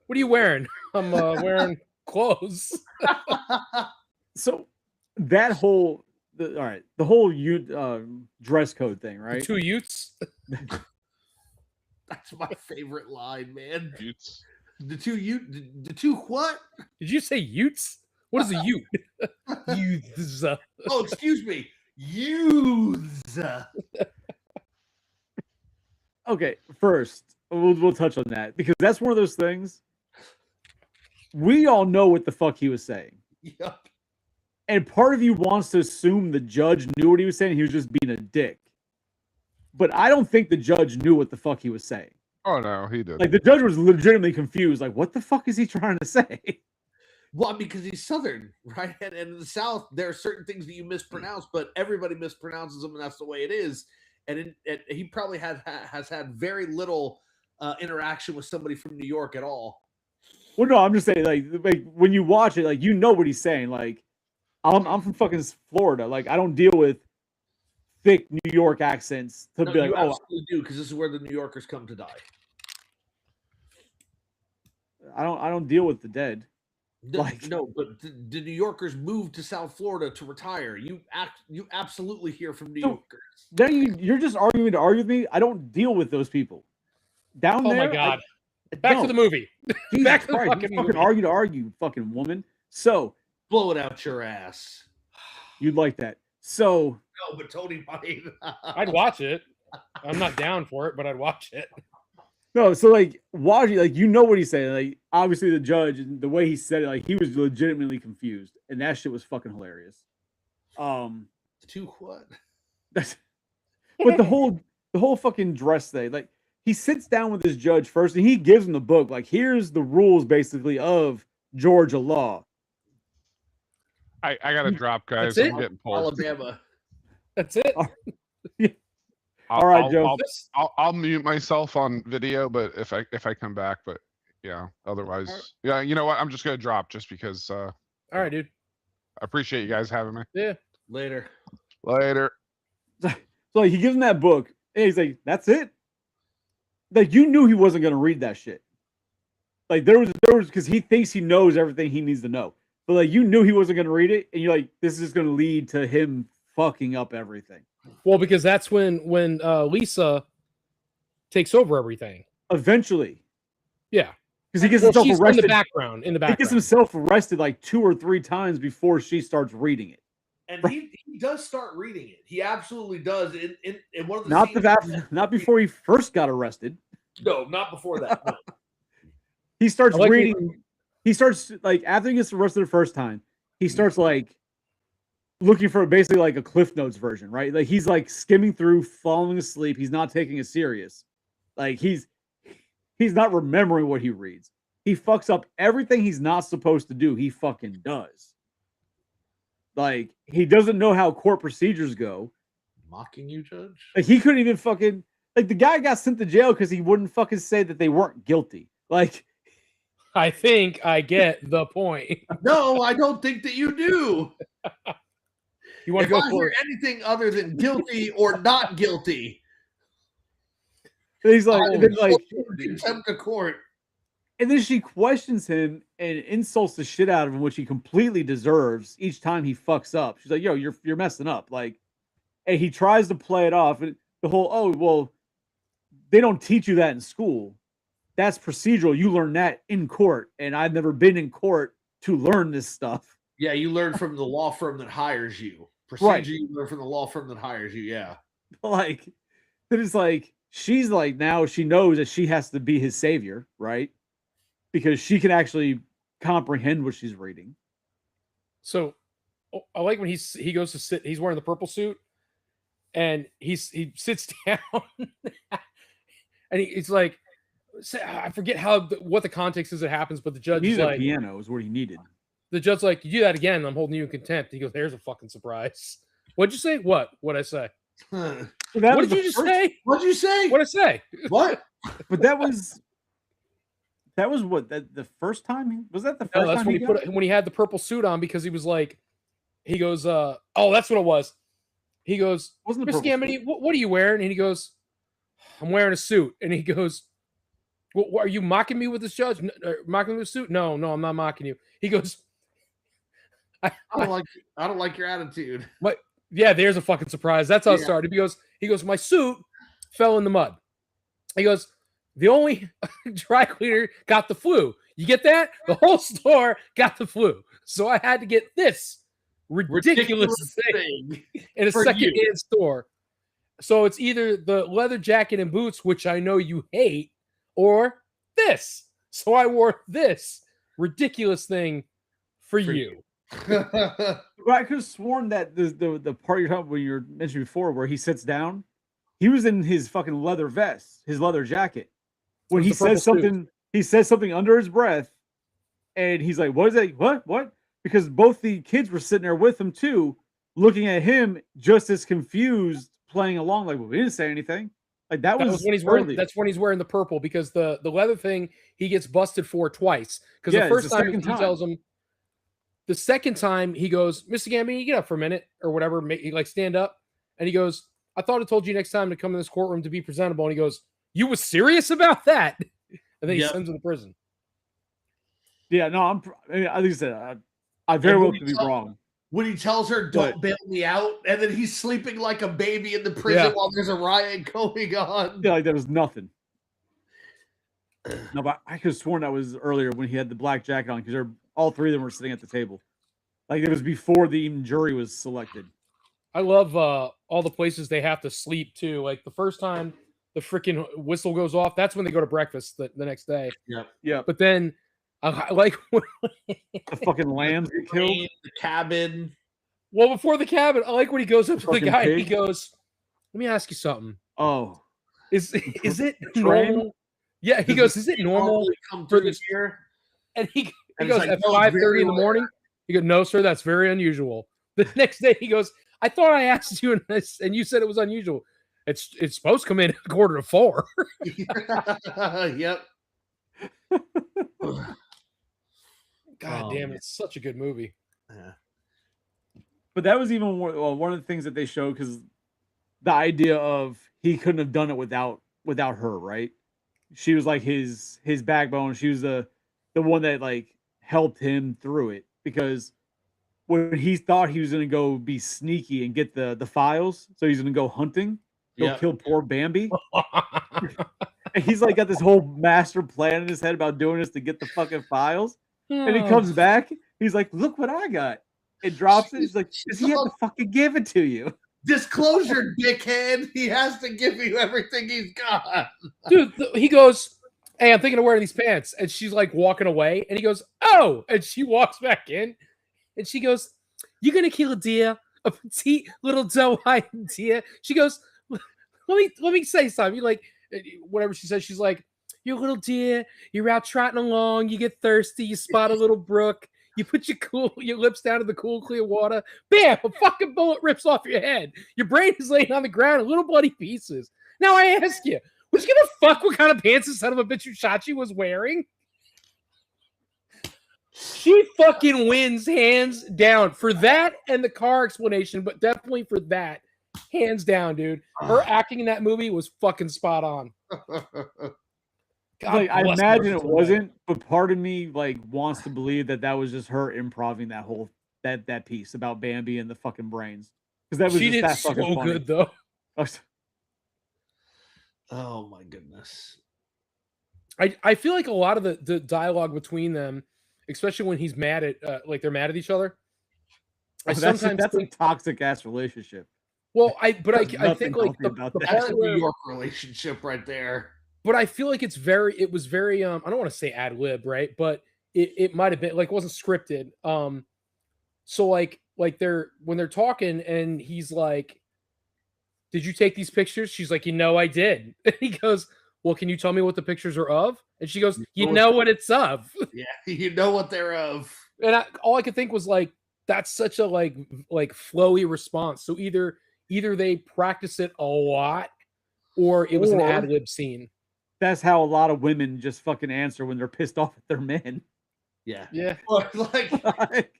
what are you wearing? I'm wearing clothes. So that whole the whole dress code thing, right? 2 Utes. That's my favorite line, man. Utes. The two what? Did you say Utes? What is a Ute? Utes. Oh, excuse me. Youths. Okay, first we'll touch on that because that's one of those things. We all know what the fuck he was saying. Yep. And part of you wants to assume the judge knew what he was saying. He was just being a dick. But I don't think the judge knew what the fuck he was saying. Oh no, he did. Like the judge was legitimately confused. Like, what the fuck is he trying to say? Well, because he's Southern, right? And in the South, there are certain things that you mispronounce, but everybody mispronounces them, and that's the way it is. And he probably has had very little interaction with somebody from New York at all. Well, no, I'm just saying, like when you watch it, like you know what he's saying. Like, I'm from fucking Florida. Like, I don't deal with thick New York accents to No, be like, you oh, absolutely do, because this is where the New Yorkers come to die. I don't deal with the dead. No, but the New Yorkers moved to South Florida to retire. You absolutely hear from New So- Yorkers. Then you're just arguing to argue with me. I don't deal with those people. Down Oh there, my god. I Back to don't. the movie. Jesus Back to the Christ, you fucking fucking movie. argue to argue, fucking woman. So Blow it out your ass. you'd like that. So No, but Tony might. I'd watch it. I'm not down for it, but I'd watch it. no, so like watching, like you know what he's saying. Like obviously the judge and the way he said it, like he was legitimately confused, and that shit was fucking hilarious. To what? But the whole fucking dress thing, like he sits down with his judge first, and he gives him the book. Like here's the rules basically of Georgia law. I gotta drop, guys. That's it? I'm getting pulled. Alabama. That's it. All right, Joe. I'll mute myself on video, but if I come back, but yeah, otherwise, yeah, you know what? I'm just gonna drop just because. All right, dude. I appreciate you guys having me. Yeah. Later. Later. So like, he gives him that book, and he's like, "That's it." Like you knew he wasn't gonna read that shit. Like there was because he thinks he knows everything he needs to know, but like you knew he wasn't gonna read it, and you're like, "This is gonna lead to him fucking up everything." Well, because that's when Lisa takes over everything. Eventually, Yeah. because he gets Well, himself she's in arrested. the background. In the He gets background. himself arrested like 2 or 3 times before she starts reading it. And he does start reading it. He absolutely does. In one of the Not scenes, not before he first got arrested. no, not before that. No. He starts I like reading. He starts like after he gets arrested the first time, he starts like looking for basically like a Cliff Notes version, right? Like he's like skimming through, falling asleep. He's not taking it serious. Like he's not remembering what he reads. He fucks up everything he's not supposed to do. He fucking does. Like he doesn't know how court procedures go. Mocking you, Judge? Like he couldn't even fucking like the guy got sent to jail because he wouldn't fucking say that they weren't guilty. Like I think I get the point. No, I don't think that you do. You want If to go I for hear anything other than guilty or not guilty, he's like, and then, like, contempt of court. and then she questions him and insults the shit out of him, which he completely deserves each time he fucks up. She's like, "Yo, you're messing up." Like, and he tries to play it off. And the whole, "Oh, well, they don't teach you that in school. That's procedural. You learn that in court." And I've never been in court to learn this stuff. Yeah, you learn from the law firm that hires you. Procedure Right. you learn from the law firm that hires you. Yeah. Like, then it's like she's like now she knows that she has to be his savior, right? Because she can actually comprehend what she's reading. So I like when he goes to sit. He's wearing the purple suit, and he sits down, and he's like, I forget what the context is. It happens, but the judge He is needed a like, piano is what he needed. the judge's like, you do that again, I'm holding you in contempt. He goes, there's a fucking surprise. What'd you say? What'd I say? Huh. So that What was did you the just first- say? What'd you say? What'd I say? What? But that was what the first time was that the No, first that's time when he he got when he had the purple suit on because he was like, he goes, oh, that's what it was. He goes, wasn't the Mr. purple Gambity, suit. what are you wearing? And he goes, I'm wearing a suit. And he goes, what, are you mocking me with this judge? Mocking me with a suit? No, I'm not mocking you. He goes, I don't like your attitude. yeah, there's a fucking surprise. That's how it Yeah. started. He goes, my suit fell in the mud. He goes, the only dry cleaner got the flu. You get that? The whole store got the flu. So I had to get this ridiculous thing in a for secondhand you. store. So it's either the leather jacket and boots, which I know you hate, or this. So I wore this ridiculous thing for you. Well, I could have sworn that the part you're talking when you were mentioning before, where he sits down, he was in his fucking leather vest, his leather jacket. When It he was the purple says something, he says something under his breath, and he's like, "What is that? What?" Because both the kids were sitting there with him too, looking at him just as confused, playing along. Like, well, we didn't say anything. Like that was when he's wearing. early. That's when he's wearing the purple because the leather thing he gets busted for twice. Because Yeah, the it's first the time second he time. tells him, the second time he goes, Mr. Gambini, get up for a minute or whatever. He like stand up, and he goes, I thought I told you next time to come in this courtroom to be presentable. And he goes, you was serious about that? And then he Yep. sends him to prison. Yeah, no, like I said, I very And well when could he be tell- wrong. When he tells her, "Don't But- bail me out," and then he's sleeping like a baby in the prison Yeah. while there's a riot going on. Yeah, like there was nothing. No, but I could have sworn that was earlier when he had the black jacket on because all three of them were sitting at the table. Like it was before the even jury was selected. I love all the places they have to sleep too. Like the first time the freaking whistle goes off, that's when they go to breakfast the next day. Yeah, But then I like the fucking lambs get killed. The cabin. well before the cabin, I like when he goes up to the Fucking guy and he pig. goes, let me ask you something. Oh, Is it train? normal? Yeah, he Does goes, the is it train normal? normally come for through this- here? And he And goes it's like, at "No, it's 5:30 in the very morning. He goes, no, sir, that's very unusual. The next day he goes, I thought I asked you and you said it was unusual. It's supposed to come in at 3:45. Yep. God Oh, damn, man. it's such a good movie. Yeah. but that was even one of the things that they showed because the idea of he couldn't have done it without her, right? She was like his backbone. She was the one that like helped him through it because when he thought he was gonna go be sneaky and get the files, so he's gonna go hunting, go Yep. kill poor Bambi. And he's like got this whole master plan in his head about doing this to get the fucking files. And he comes back, he's like, look what I got. It drops it. He's like, does he have to fucking give it to you? Disclosure, dickhead. He has to give you everything he's got. Dude, he goes, hey, I'm thinking of wearing these pants. And she's like walking away. And he goes, oh. And she walks back in. And she goes, you going to kill a deer? A petite little doe-eyed deer? She goes, let me say something. You like, whatever she says, she's like, you're a little deer. You're out trotting along. You get thirsty. You spot a little brook. You put your lips down to the cool, clear water. Bam! A fucking bullet rips off your head. Your brain is laying on the ground in little bloody pieces. Now I ask you, was you gonna fuck what kind of pants the son of a bitch Ushachi was wearing? She fucking wins hands down for that and the car explanation, but definitely for that, hands down, dude. Her acting in that movie was fucking spot on. God Like I bless her imagine it soul. wasn't, but part of me like wants to believe that was just her improving that whole that piece about Bambi and the fucking brains because that was She just did that so fucking funny. good though. Oh my goodness. I feel like a lot of the dialogue between them, especially when he's mad at like they're mad at each other. I That's sometimes a think, toxic ass relationship. well, I There's think nothing like healthy the about the that. That's part a where, New York relationship right there. but I feel like it was very I don't want to say ad lib, right? But it might have been like it wasn't scripted. So like when they're talking and he's like, did you take these pictures? She's like, I did. And he goes, well, can you tell me what the pictures are of? And she goes, you know know what it's of. Yeah, you know what they're of. And all I could think was like, that's such a like flowy response. So either they practice it a lot, or it was an Or- ad lib scene. That's how a lot of women just fucking answer when they're pissed off at their men. Yeah. Yeah. Or like, Like,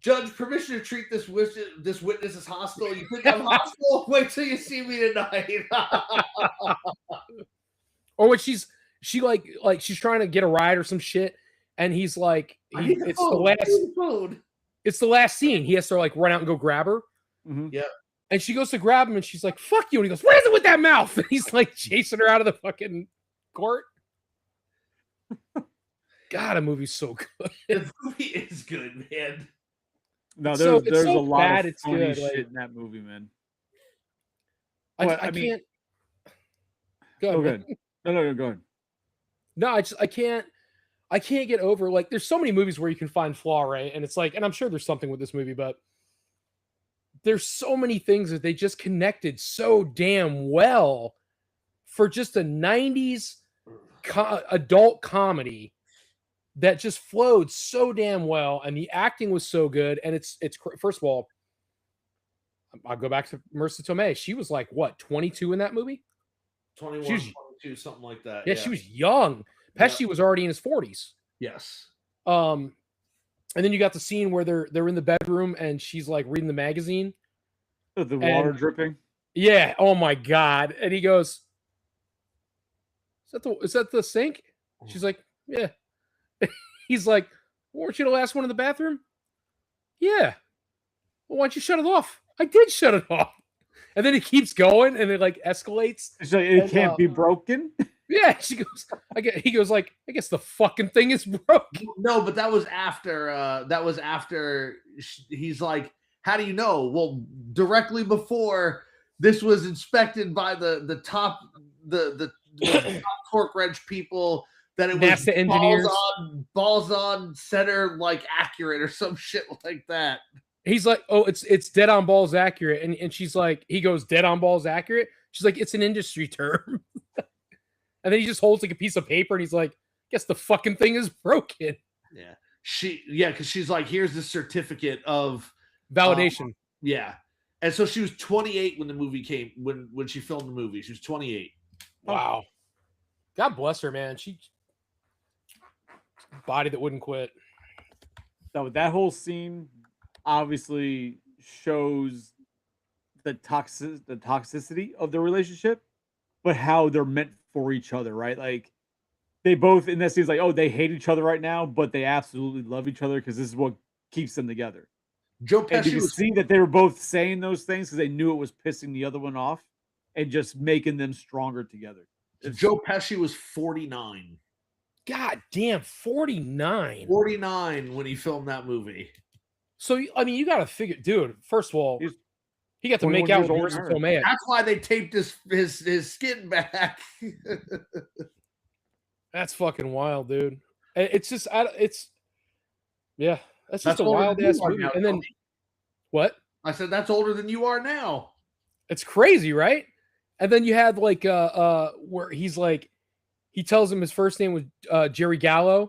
judge, permission to treat this witness as hostile. You think I'm hostile? Wait till you see me tonight. Or when she's trying to get a ride or some shit, and he's like, it's the last scene. He has to like run out and go grab her. mhm. And she goes to grab him, and she's like, "Fuck you!" And he goes, "What is it with that mouth?" And he's like chasing her out of the fucking court. God, a movie's so good. The movie is good, man. No, So- there's it's a so lot bad, of it's funny good, shit like- in that movie, man. I mean- can't. Go Oh, ahead. good. No, go ahead. No, I can't get over, like, there's so many movies where you can find flaw, right? And it's like, and I'm sure there's something with this movie, but there's so many things that they just connected so damn well for just a 90s adult comedy that just flowed so damn well, and the acting was so good. And it's first of all, I'll go back to Marissa Tomei. She was like, what, 22 in that movie? 21, She was- 22, something like that. Yeah, she was young. Pesci was already in his 40s. Yes. And then you got the scene where they're in the bedroom and she's like reading the magazine. The water And- dripping. Yeah. Oh my God. And he goes, is that the sink? She's like, yeah. He's like, weren't you the last one in the bathroom? Yeah. Well, why don't you shut it off? I did shut it off. And then it keeps going and it like escalates. So it And, can't be broken. Yeah. She goes, he goes like, I guess the fucking thing is broken. No, but that was after. He's like, how do you know? Well, directly before this was inspected by the top top torque wrench people, that it was NASA engineers. balls on center, like accurate or some shit like that. He's like, oh, it's dead on balls accurate. And she's like, he goes, dead on balls accurate? She's like, it's an industry term. And then he just holds like a piece of paper and he's like, guess the fucking thing is broken. Yeah. Because she's like, here's the certificate of Validation. yeah. And so she was 28 when the movie came, when she filmed the movie. She was 28. Wow. God bless her, man. She body that wouldn't quit. So that whole scene obviously shows the toxicity of the relationship, but how they're meant for each other, right? Like they both in that scene is like, oh, they hate each other right now, but they absolutely love each other because this is what keeps them together. Joe And you Pesci can was see that they were both saying those things because they knew it was pissing the other one off and just making them stronger together. Joe Pesci was 49. God damn, 49. 49 when he filmed that movie. So, I mean, you got to figure, dude, first of all, He's he got to 21 make out years with older Marissa than her. Tomei. That's why they taped his skin back. That's fucking wild, dude. It's just, yeah, that's just That's a older wild than ass you are movie. now, And then, Tony. what? I said that's older than you are now. It's crazy, right? And then you had like where he's like, he tells him his first name was Jerry Gallo.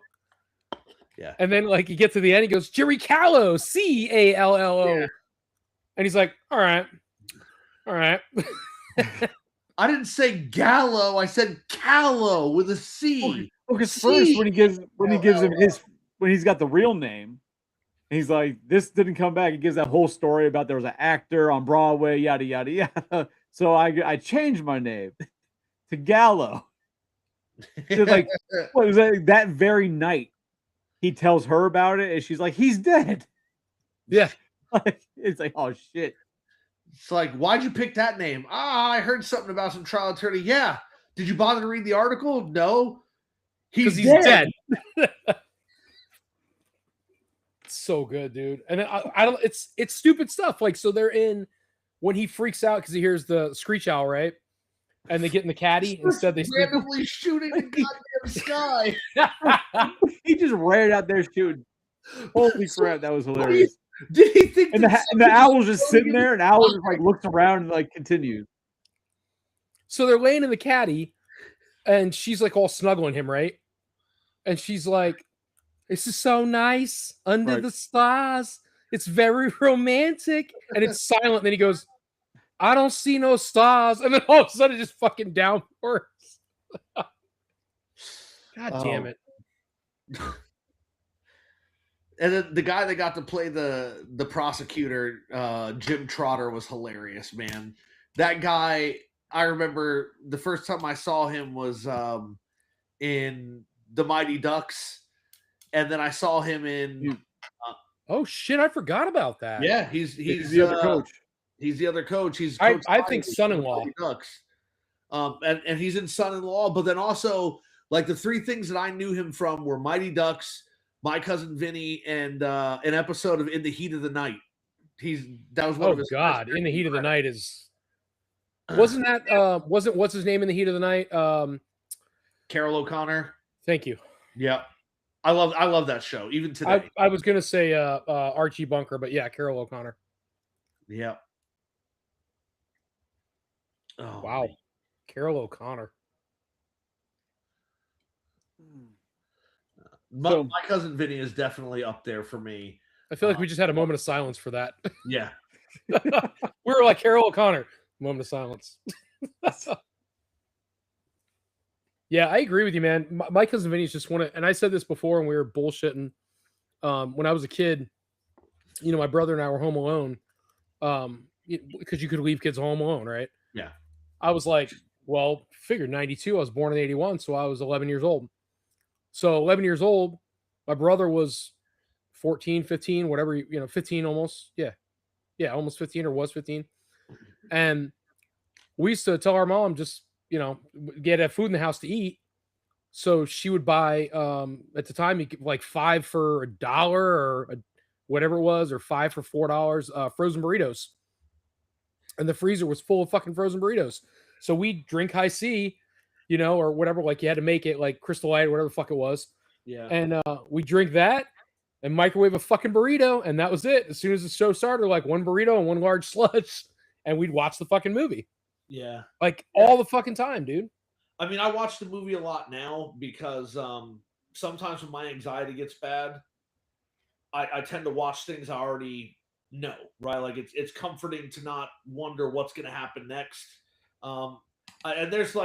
Yeah. And then like you get to the end, he goes, Jerry Callo, Callo. Yeah. And he's like, all right. I didn't say Gallo. I said Callow with a C. Because first when he gives him his when he's got the real name, he's like, this didn't come back. He gives that whole story about there was an actor on Broadway, yada yada yada. So I changed my name to Gallo. It's like, what was that very night? He tells her about it, and she's like, he's dead. Yeah. Like, it's like, oh shit. It's like, why'd you pick that name? I heard something about some trial attorney. Yeah. Did you bother to read the article? No. Because he's dead. So good, dude. And I don't, it's stupid stuff. Like, so they're in when he freaks out because he hears the screech owl, right? And they get in the caddy. Instead, they sleep. randomly shooting the goddamn sky. He just ran out there shooting. Holy crap, that was hilarious. Did he think? And that the owl's just somebody sitting there, and owl just like looks around and like continues. So they're laying in the caddy, and she's like all snuggling him, right? And she's like, "This is so nice under Right. the stars. It's very romantic." And it's silent. And then he goes, "I don't see no stars." And then all of a sudden, it just fucking downpours. God damn it! And then the guy that got to play the prosecutor, Jim Trotter, was hilarious, man. That guy, I remember the first time I saw him was in The Mighty Ducks, and then I saw him in. Oh shit! I forgot about that. Yeah, he's the other coach. He's the other coach. He's I Coach think Myers Son-in-Law. from the Mighty Ducks. And he's in Son-in-Law, but then also like the three things that I knew him from were Mighty Ducks, My Cousin Vinny, and an episode of In the Heat of the Night. That was one of his. God! In the Heat of the Night is. Wasn't that wasn't what's his name in the Heat of the Night? Carol O'Connor. Thank you. Yeah, I love that show even today. I was gonna say Archie Bunker, but yeah, Carol O'Connor. Yeah. Oh, Wow, man. Carol O'Connor. My Cousin Vinny is definitely up there for me. I feel like we just had a moment of silence for that. Yeah. We were like Carol O'Connor. Moment of silence. Yeah, I agree with you, man. My Cousin Vinny is just one of, and I said this before when we were bullshitting. When I was a kid, my brother and I were home alone. Because you could leave kids home alone, right? Yeah. I was like, well, figure 92. I was born in 81, so I was 11 years old. So 11 years old, my brother was 14, 15, whatever, 15 almost. Yeah. Yeah, almost 15 or was 15. And we used to tell our mom just, get food in the house to eat. So she would buy, at the time, you could like 5 for $1 or whatever it was, or 5 for $4, frozen burritos. And the freezer was full of fucking frozen burritos. So we drink high C, or whatever, like you had to make it like Crystal Light or whatever the fuck it was. Yeah. And we drink that and microwave a fucking burrito. And that was it. As soon as the show started, like one burrito and one large slush, and we'd watch the fucking movie. Yeah. Like all the fucking time, dude. I mean, I watch the movie a lot now because sometimes when my anxiety gets bad, I tend to watch things I already know, right? Like it's comforting to not wonder what's going to happen next. And there's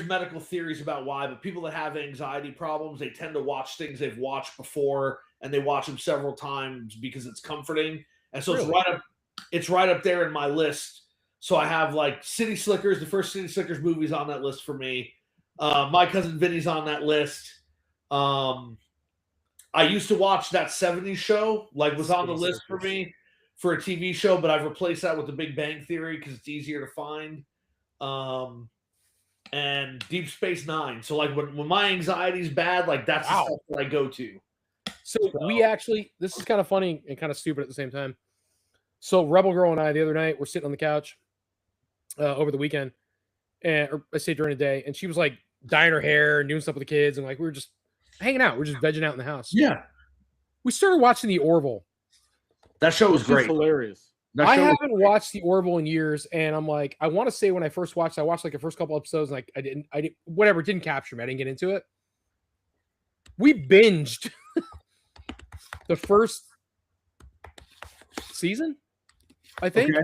medical theories about why, but people that have anxiety problems, they tend to watch things they've watched before, and they watch them several times because it's comforting. And so Really? it's right up there in my list. So I have like City Slickers, the first City Slickers movie's on that list for me. My Cousin Vinny's on that list. I used to watch that 70s show, like was on the list for me for a TV show, but I've replaced that with The Big Bang Theory because it's easier to find. And Deep Space Nine. So like when my anxiety's bad, like that's the stuff that I go to. So we actually, this is kind of funny and kind of stupid at the same time. So Rebel Girl and I, the other night, we're sitting on the couch over the weekend, or I say during the day, and she was like dyeing her hair and doing stuff with the kids, and like we were just hanging out. We're just vegging out in the house. Yeah. We started watching The Orville. That show was It's great. hilarious. I haven't watched The Orville in years, and I'm like, I want to say when I first watched, I watched like the first couple episodes, and like I didn't, whatever, it didn't capture me. I didn't get into it. We binged the first season, I think,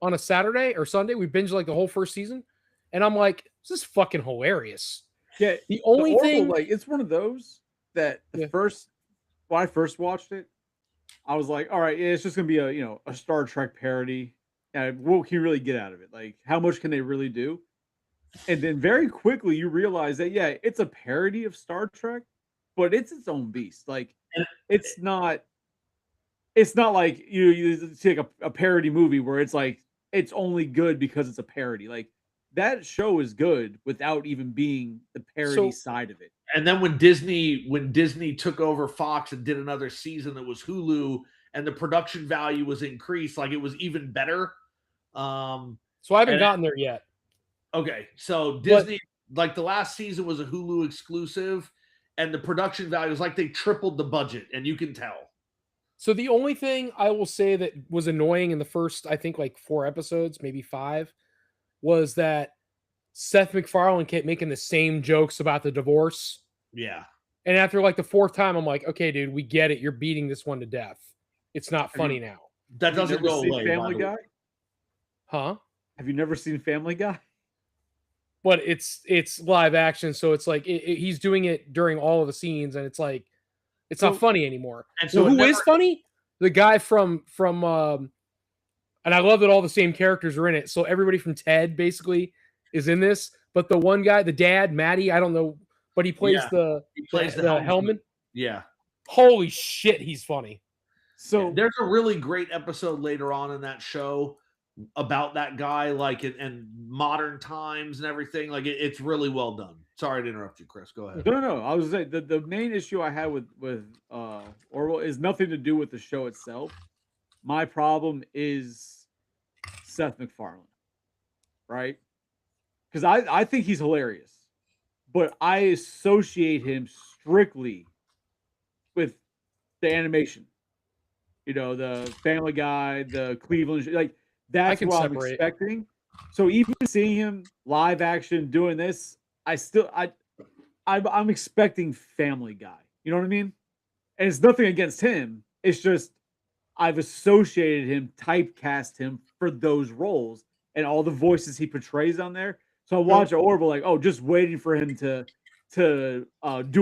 on a Saturday or Sunday. We binged like the whole first season, and I'm like, this is fucking hilarious. Yeah, The only thing, like, it's one of those that when I first watched it, I was like, all right, it's just gonna be a Star Trek parody. And what can you really get out of it? Like, how much can they really do? And then very quickly you realize that it's a parody of Star Trek, but it's its own beast. Like, it's not like you take a parody movie where it's like it's only good because it's a parody. Like, that show is good without even being the parody side of it. And then when Disney took over Fox and did another season that was Hulu, and the production value was increased, like it was even better. So I haven't gotten there yet. Okay, so Disney, like the last season was a Hulu exclusive, and the production value was like they tripled the budget, and you can tell. So the only thing I will say that was annoying in the first, I think, like 4 episodes, maybe 5, was that Seth MacFarlane kept making the same jokes about the divorce. Yeah. And after like the fourth time, I'm like, okay, dude, we get it. You're beating this one to death. It's not funny now. That Have you doesn't never go seen away. Family by the way. Guy? Huh? Have you never seen Family Guy? But it's live action, so it's like he's doing it during all of the scenes, and it's like it's not funny anymore. And So so who is funny? The guy from and I love that all the same characters are in it. So everybody from Ted basically is in this, but the one guy, the dad, Matty, I don't know, but he plays Yeah, the helmet. Yeah. Holy shit, he's funny. So There's a really great episode later on in that show about that guy, like and modern times and everything. Like it's really well done. Sorry to interrupt you, Chris. Go ahead. no. I was saying the main issue I had with Orville is nothing to do with the show itself. My problem is Seth MacFarlane, right? Because I think he's hilarious, but I associate him strictly with the animation. You know, the Family Guy, the Cleveland, like that's can what I'm separate. expecting. So even seeing him live action doing this, I'm expecting Family Guy. You know what I mean? And it's nothing against him. It's just I've associated him, typecast him for those roles and all the voices he portrays on there. So I watch Orville like, oh, just waiting for him to do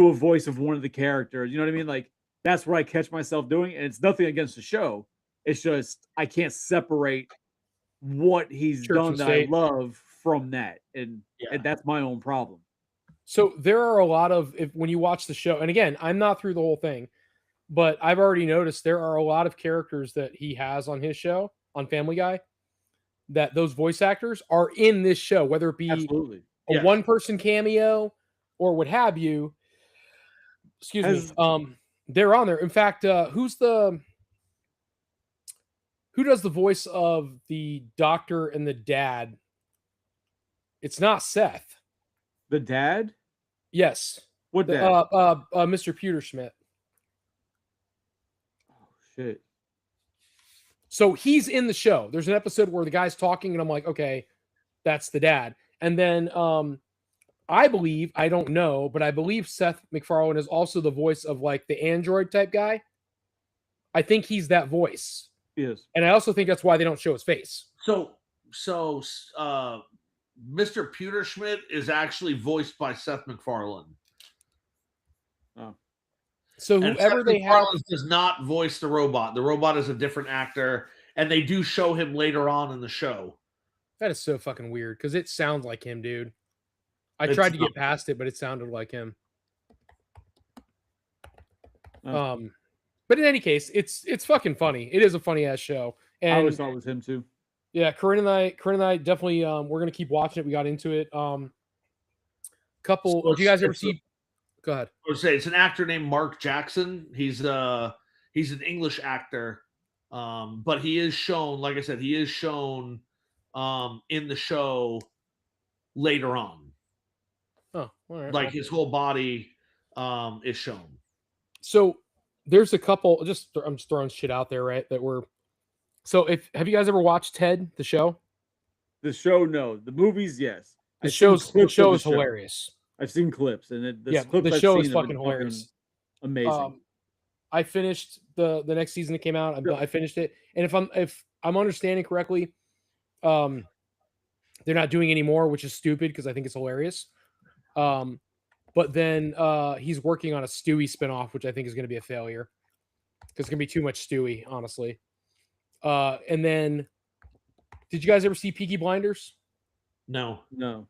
a voice of one of the characters. You know what I mean? Like that's where I catch myself doing, and it's nothing against the show. It's just I can't separate what he's Church done and that state. I love from that, and Yeah. that's my own problem. So there are a lot of when you watch the show, and again, I'm not through the whole thing, but I've already noticed there are a lot of characters that he has on his show on Family Guy that those voice actors are in this show, whether it be Absolutely. a Yeah. one-person cameo or what have you. Excuse Has- me. They're on there. In fact, who does the voice of the doctor and the dad? It's not Seth. The dad? Yes. What The, dad? Mr. Pewterschmidt. Oh shit. So he's in the show. There's an episode where the guy's talking, and I'm like, okay, that's the dad. And then I believe, I don't know, but I believe Seth MacFarlane is also the voice of like the android type guy. I think he's that voice. Yes. And I also think that's why they don't show his face. So Mr. Pewterschmidt is actually voiced by Seth MacFarlane. So And whoever Seth they have, MacFarlane does not voice the robot. The robot is a different actor, and they do show him later on in the show. that is so fucking weird because it sounds like him, dude. I It's tried to not. get past it, but it sounded like him. Oh. But in any case, it's fucking funny. It is a funny ass show. I And always thought it was him too. yeah, Corinne and I definitely we're gonna keep watching it. We got into it. Couple So did you guys ever it's- see go ahead. I would say it's an actor named Mark Jackson. He's an English actor, but he is shown, like I said, he is shown in the show later on. Oh, all right. Like his whole body is shown. So there's a couple I'm just throwing shit out there, right? That we're so have you guys ever watched Ted, the show? The show, no. The movies, yes. The I've seen the clips of show the is hilarious. I've seen clips, and Yeah, clips the I've show is seen have fucking been hilarious. amazing. I finished the next season that came out. I finished it, and if I'm understanding correctly, they're not doing any more, which is stupid because I think it's hilarious. But then he's working on a Stewie spinoff, which I think is going to be a failure because it's going to be too much Stewie, honestly. And then, did you guys ever see Peaky Blinders? No. No.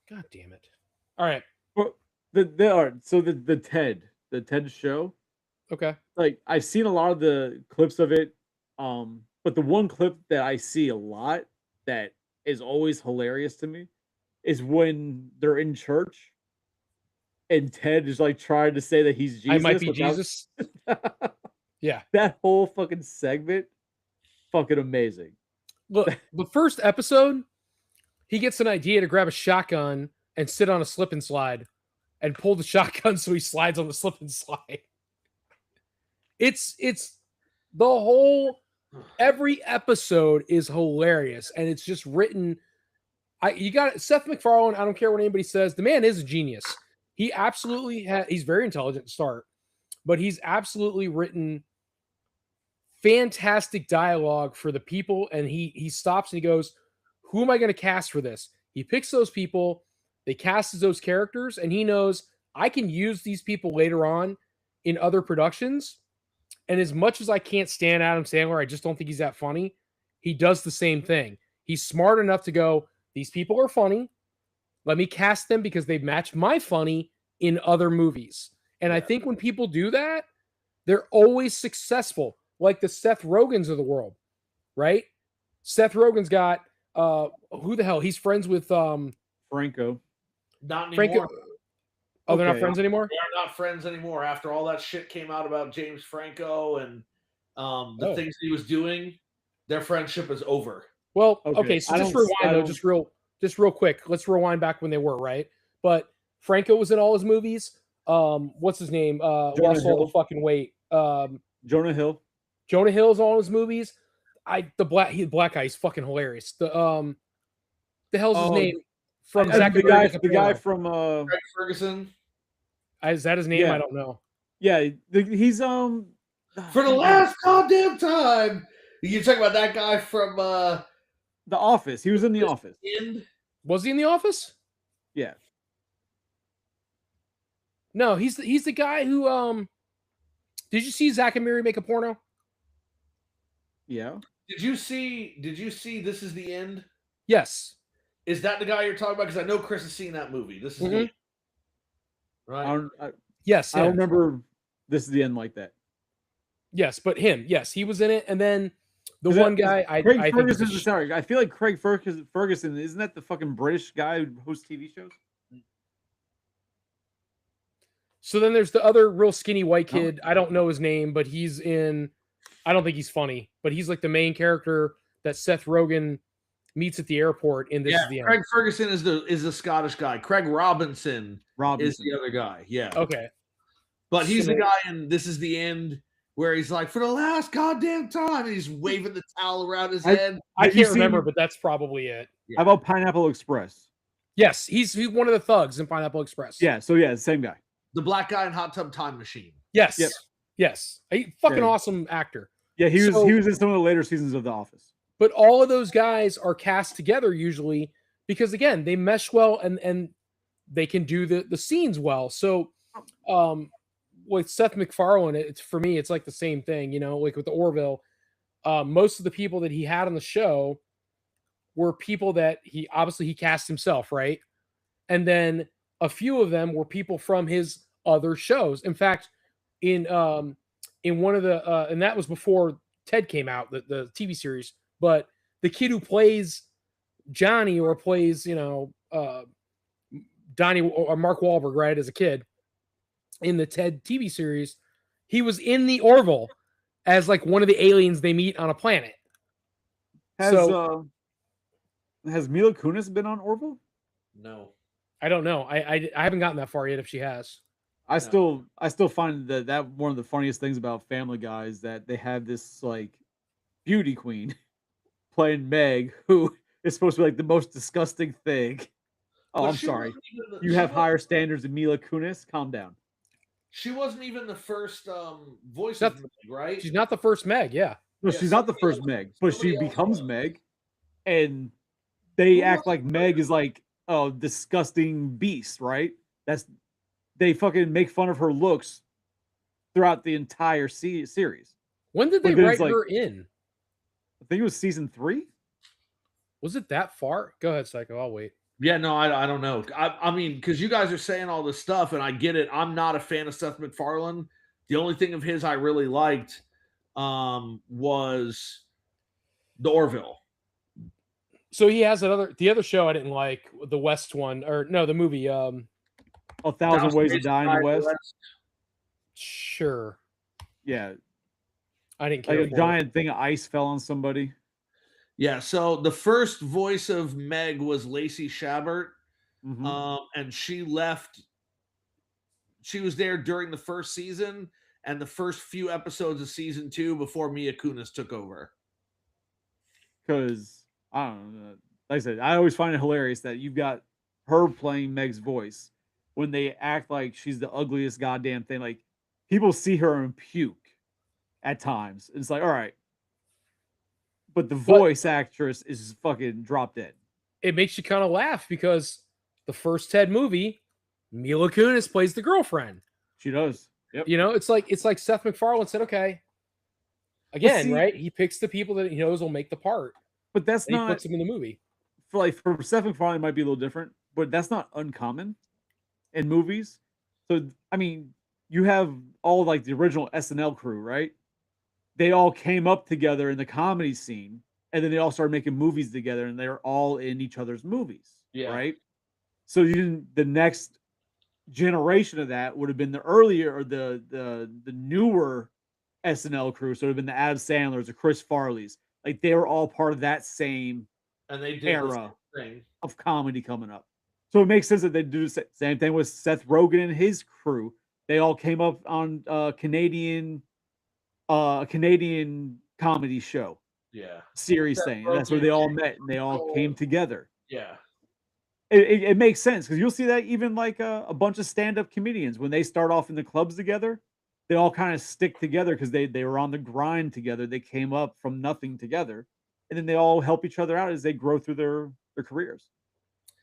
God damn it! All right, Well, the Ted show. okay. Like I've seen a lot of the clips of it, but the one clip that I see a lot that is always hilarious to me is when they're in church and Ted is like trying to say that he's Jesus. I might be without- Jesus. Yeah. That whole fucking segment, fucking amazing. Look, the first episode, he gets an idea to grab a shotgun and sit on a slip and slide and pull the shotgun so he slides on the slip and slide. It's the whole every episode is hilarious and it's just written. You got Seth MacFarlane. I don't care what anybody says. The man is a genius. He absolutely he's very intelligent to start, but he's absolutely written fantastic dialogue for the people. And he stops and he goes, who am I going to cast for this? He picks those people, they cast as those characters, and he knows I can use these people later on in other productions. And as much as I can't stand Adam Sandler, I just don't think he's that funny. He does the same thing. He's smart enough to go, these people are funny. Let me cast them because they match my funny in other movies. And I think when people do that, they're always successful, like the Seth Rogans of the world, right? Seth Rogen's got who the hell? He's friends with Franco. Not anymore. Franco. Oh, they're not Okay. friends anymore? They are not friends anymore. After all that shit came out about James Franco and the things he was doing, their friendship is over. Well, Okay. okay, so I just don't- rewind I though, just real quick. Let's rewind back when they were, right? But Franco was in all his movies. What's his name? Lost all Hill. the fucking weight. Jonah Hill. Jonah Hill's all his movies. The black guy, he's fucking hilarious. The hell's his Oh, name? From And Zack the and Miri guy, Make a the guy Porno. from Craig Ferguson. Is that his name? Yeah. I don't know. yeah, he's For the last goddamn time. You talk about that guy from The Office. He was in The Office. End? Was he in The Office? Yeah. No, he's the guy who did you see Zack and Miri Make a Porno? Yeah. Did you see This Is the End? Yes. Is that the guy you're talking about? Because I know Chris has seen that movie. This is the Mhm. end. Right. Yes. I don't him. remember This Is the End like that. Yes, but him. Yes, he was in it. And then the Is that- one guy I Craig think is a Ferguson. Sorry, I feel like Craig Ferguson. Isn't that the fucking British guy who hosts TV shows? So then there's the other real skinny white Oh. kid. I don't know his name, but he's in. I don't think he's funny, but he's like the main character that Seth Rogen meets at the airport in This Is the End. Craig Ferguson is the Scottish guy. Craig Robinson is Robinson. the other guy. Yeah. Okay. But he's the So- guy in This Is the End where he's like, for the last goddamn time, and he's waving the towel around his head. I Have you can't remember, seen- but that's probably it. How about Pineapple Express? Yes, he's one of the thugs in Pineapple Express. Yeah. So yeah, same guy. The black guy in Hot Tub Time Machine. Yes. Yep. Yes. A fucking Yeah. awesome actor. Yeah, he So- was in some of the later seasons of The Office. But all of those guys are cast together usually because again, they mesh well and they can do the scenes well. So with Seth MacFarlane, it's for me, it's like the same thing, you know, like with the Orville. Most of the people that he had on the show were people that he cast himself, right? And then a few of them were people from his other shows. In fact, in one of the and that was before Ted came out, the TV series. But the kid who plays Johnny or plays, you know, Donnie or Mark Wahlberg, right, as a kid in the Ted TV series, he was in the Orville as like one of the aliens they meet on a planet. Has Mila Kunis been on Orville? No. I don't know. I haven't gotten that far yet if she has. I still find that one of the funniest things about Family Guy is that they have this like beauty queen playing Meg, who is supposed to be like the most disgusting thing. Oh, But I'm she sorry. wasn't even You have higher standards than Mila Kunis. Calm down. She wasn't even the first voice That's- of Meg, right? She's not the first Meg, yeah. No, Yeah, she's not the somebody first else- Meg, but she somebody else becomes was. Meg, and they Who act was like the Meg first? is like a disgusting beast, right? They fucking make fun of her looks throughout the entire series. When did they But then write it's like- her in? I think it was season 3. Was it that far? Go ahead, Psycho. I'll wait. Yeah, no, I don't know. I mean, because you guys are saying all this stuff, and I get it. I'm not a fan of Seth MacFarlane. The only thing of his I really liked was the Orville. So he has the other show I didn't like, the West one, or no, the movie. 1,000 Ways to Die in the West. Sure. Yeah, I didn't care. like a for it. giant thing of ice fell on somebody. Yeah, so the first voice of Meg was Lacey Chabert, Mhm. and she left. She was there during the first season and the first few episodes of season 2 before Mia Kunis took over. Because I don't know, like I said, I always find it hilarious that you've got her playing Meg's voice when they act like she's the ugliest goddamn thing. Like people see her and puke at times. It's like, all right, but the voice actress is fucking drop dead. It makes you kind of laugh because the first Ted movie, Mila Kunis plays the girlfriend. She does. Yep. You know, it's like Seth MacFarlane said, okay, again, see- right? He picks the people that he knows will make the part, But that's and he not puts them in the movie. for Seth MacFarlane, it might be a little different, but that's not uncommon in movies. So I mean, you have all like the original SNL crew, right? They all came up together in the comedy scene, and then they all started making movies together, and they're all in each other's movies, right? So the next generation of that would have been the earlier or the newer SNL crew. So it would have been the Adam Sandlers, the Chris Farleys. Like they were all part of that same And they did era the same thing. of comedy coming up. So it makes sense that they do the same thing with Seth Rogen and his crew. They all came up on Canadian comedy show Yeah. series Seth thing. And that's where Rogen they all and met and they all came together. Yeah. It makes sense because you'll see that even like a bunch of stand-up comedians when they start off in the clubs together, they all kind of stick together because they were on the grind together. They came up from nothing together, and then they all help each other out as they grow through their careers.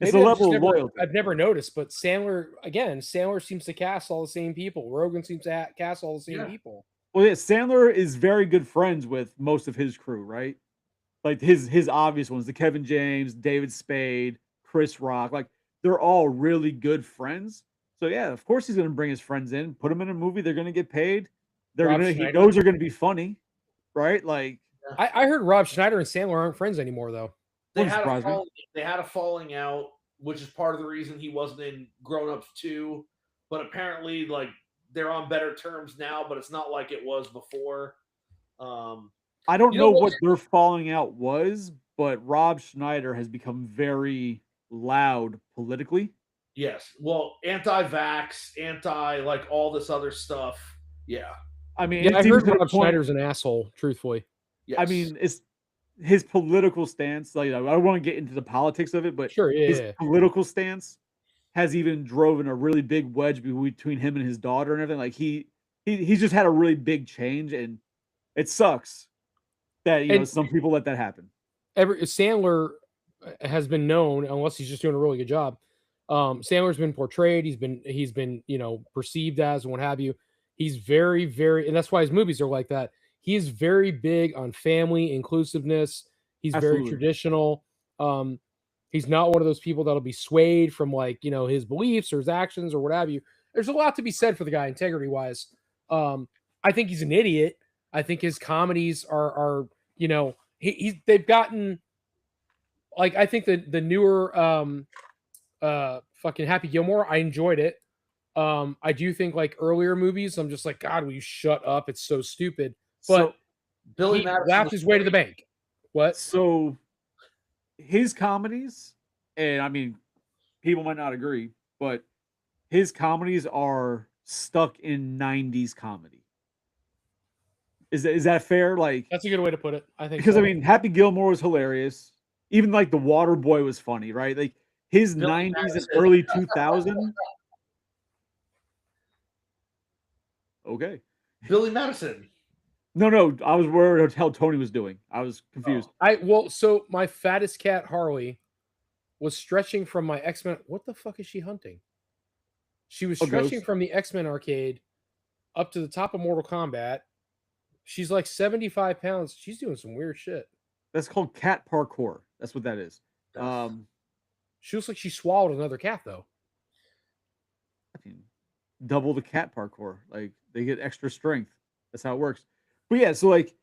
It's Maybe a I've just level of never- loyalty. I've never noticed, but Sandler seems to cast all the same people. Rogan seems to cast all the same Yeah. people. Well, yeah, Sandler is very good friends with most of his crew, right? Like his obvious ones, the Kevin James, David Spade, Chris Rock, like they're all really good friends. So yeah, of course he's going to bring his friends in, put them in a movie. They're going to get paid. He Schneider. knows they're going to be funny, right? Like I heard Rob Schneider and Sandler aren't friends anymore, though. They Wouldn't surprise me. they had a falling out, which is part of the reason he wasn't in Grown Ups 2. But apparently, like they're on better terms now, but it's not like it was before. I don't You know know what what- their falling out was, but Rob Schneider has become very loud politically. Yes. Well, anti-vax, like all this other stuff. Yeah. I mean, Yeah, it's I even heard to the Rob point- Schneider's an asshole, truthfully. Yes. I mean, it's his political stance. Like, I don't want to get into the politics of it, but Sure, yeah, his yeah. political stance has even driven a really big wedge between him and his daughter and everything. Like he's just had a really big change, and it sucks that And- some people let that happen. Sandler has been known, unless he's just doing a really good job. Sandler's been portrayed. He's been perceived as and what have you. He's very, very, and that's why his movies are like that. He is very big on family inclusiveness. He's very Absolutely. traditional. He's not one of those people that'll be swayed from his beliefs or his actions or what have you. There's a lot to be said for the guy integrity wise. I think he's an idiot. I think his comedies are they've gotten like, I think the newer fucking Happy Gilmore, I enjoyed it. I do think like earlier movies, I'm just like, God, will you shut up? It's so stupid. But Billy he Madison laughed was his way to the great. bank. What? So his comedies, and I mean, people might not agree, but his comedies are stuck in 90s comedy. Is that fair? Like, That's a good way to put it. I think because so. I mean, Happy Gilmore was hilarious. Even like The Water Boy was funny, right? Like his Billy 90s and Madison. early 2000. Okay. Billy Madison. No, I was worried how Tony was doing. I was confused. So my fattest cat Harley was stretching from my X-Men. What the fuck is she hunting? She was A stretching ghost. from the X-Men arcade up to the top of Mortal Kombat. She's like 75 pounds. She's doing some weird shit. That's called cat parkour. That's what that is. She looks like she swallowed another cat, though. I mean, double the cat parkour. Like they get extra strength. That's how it works. But yeah, so like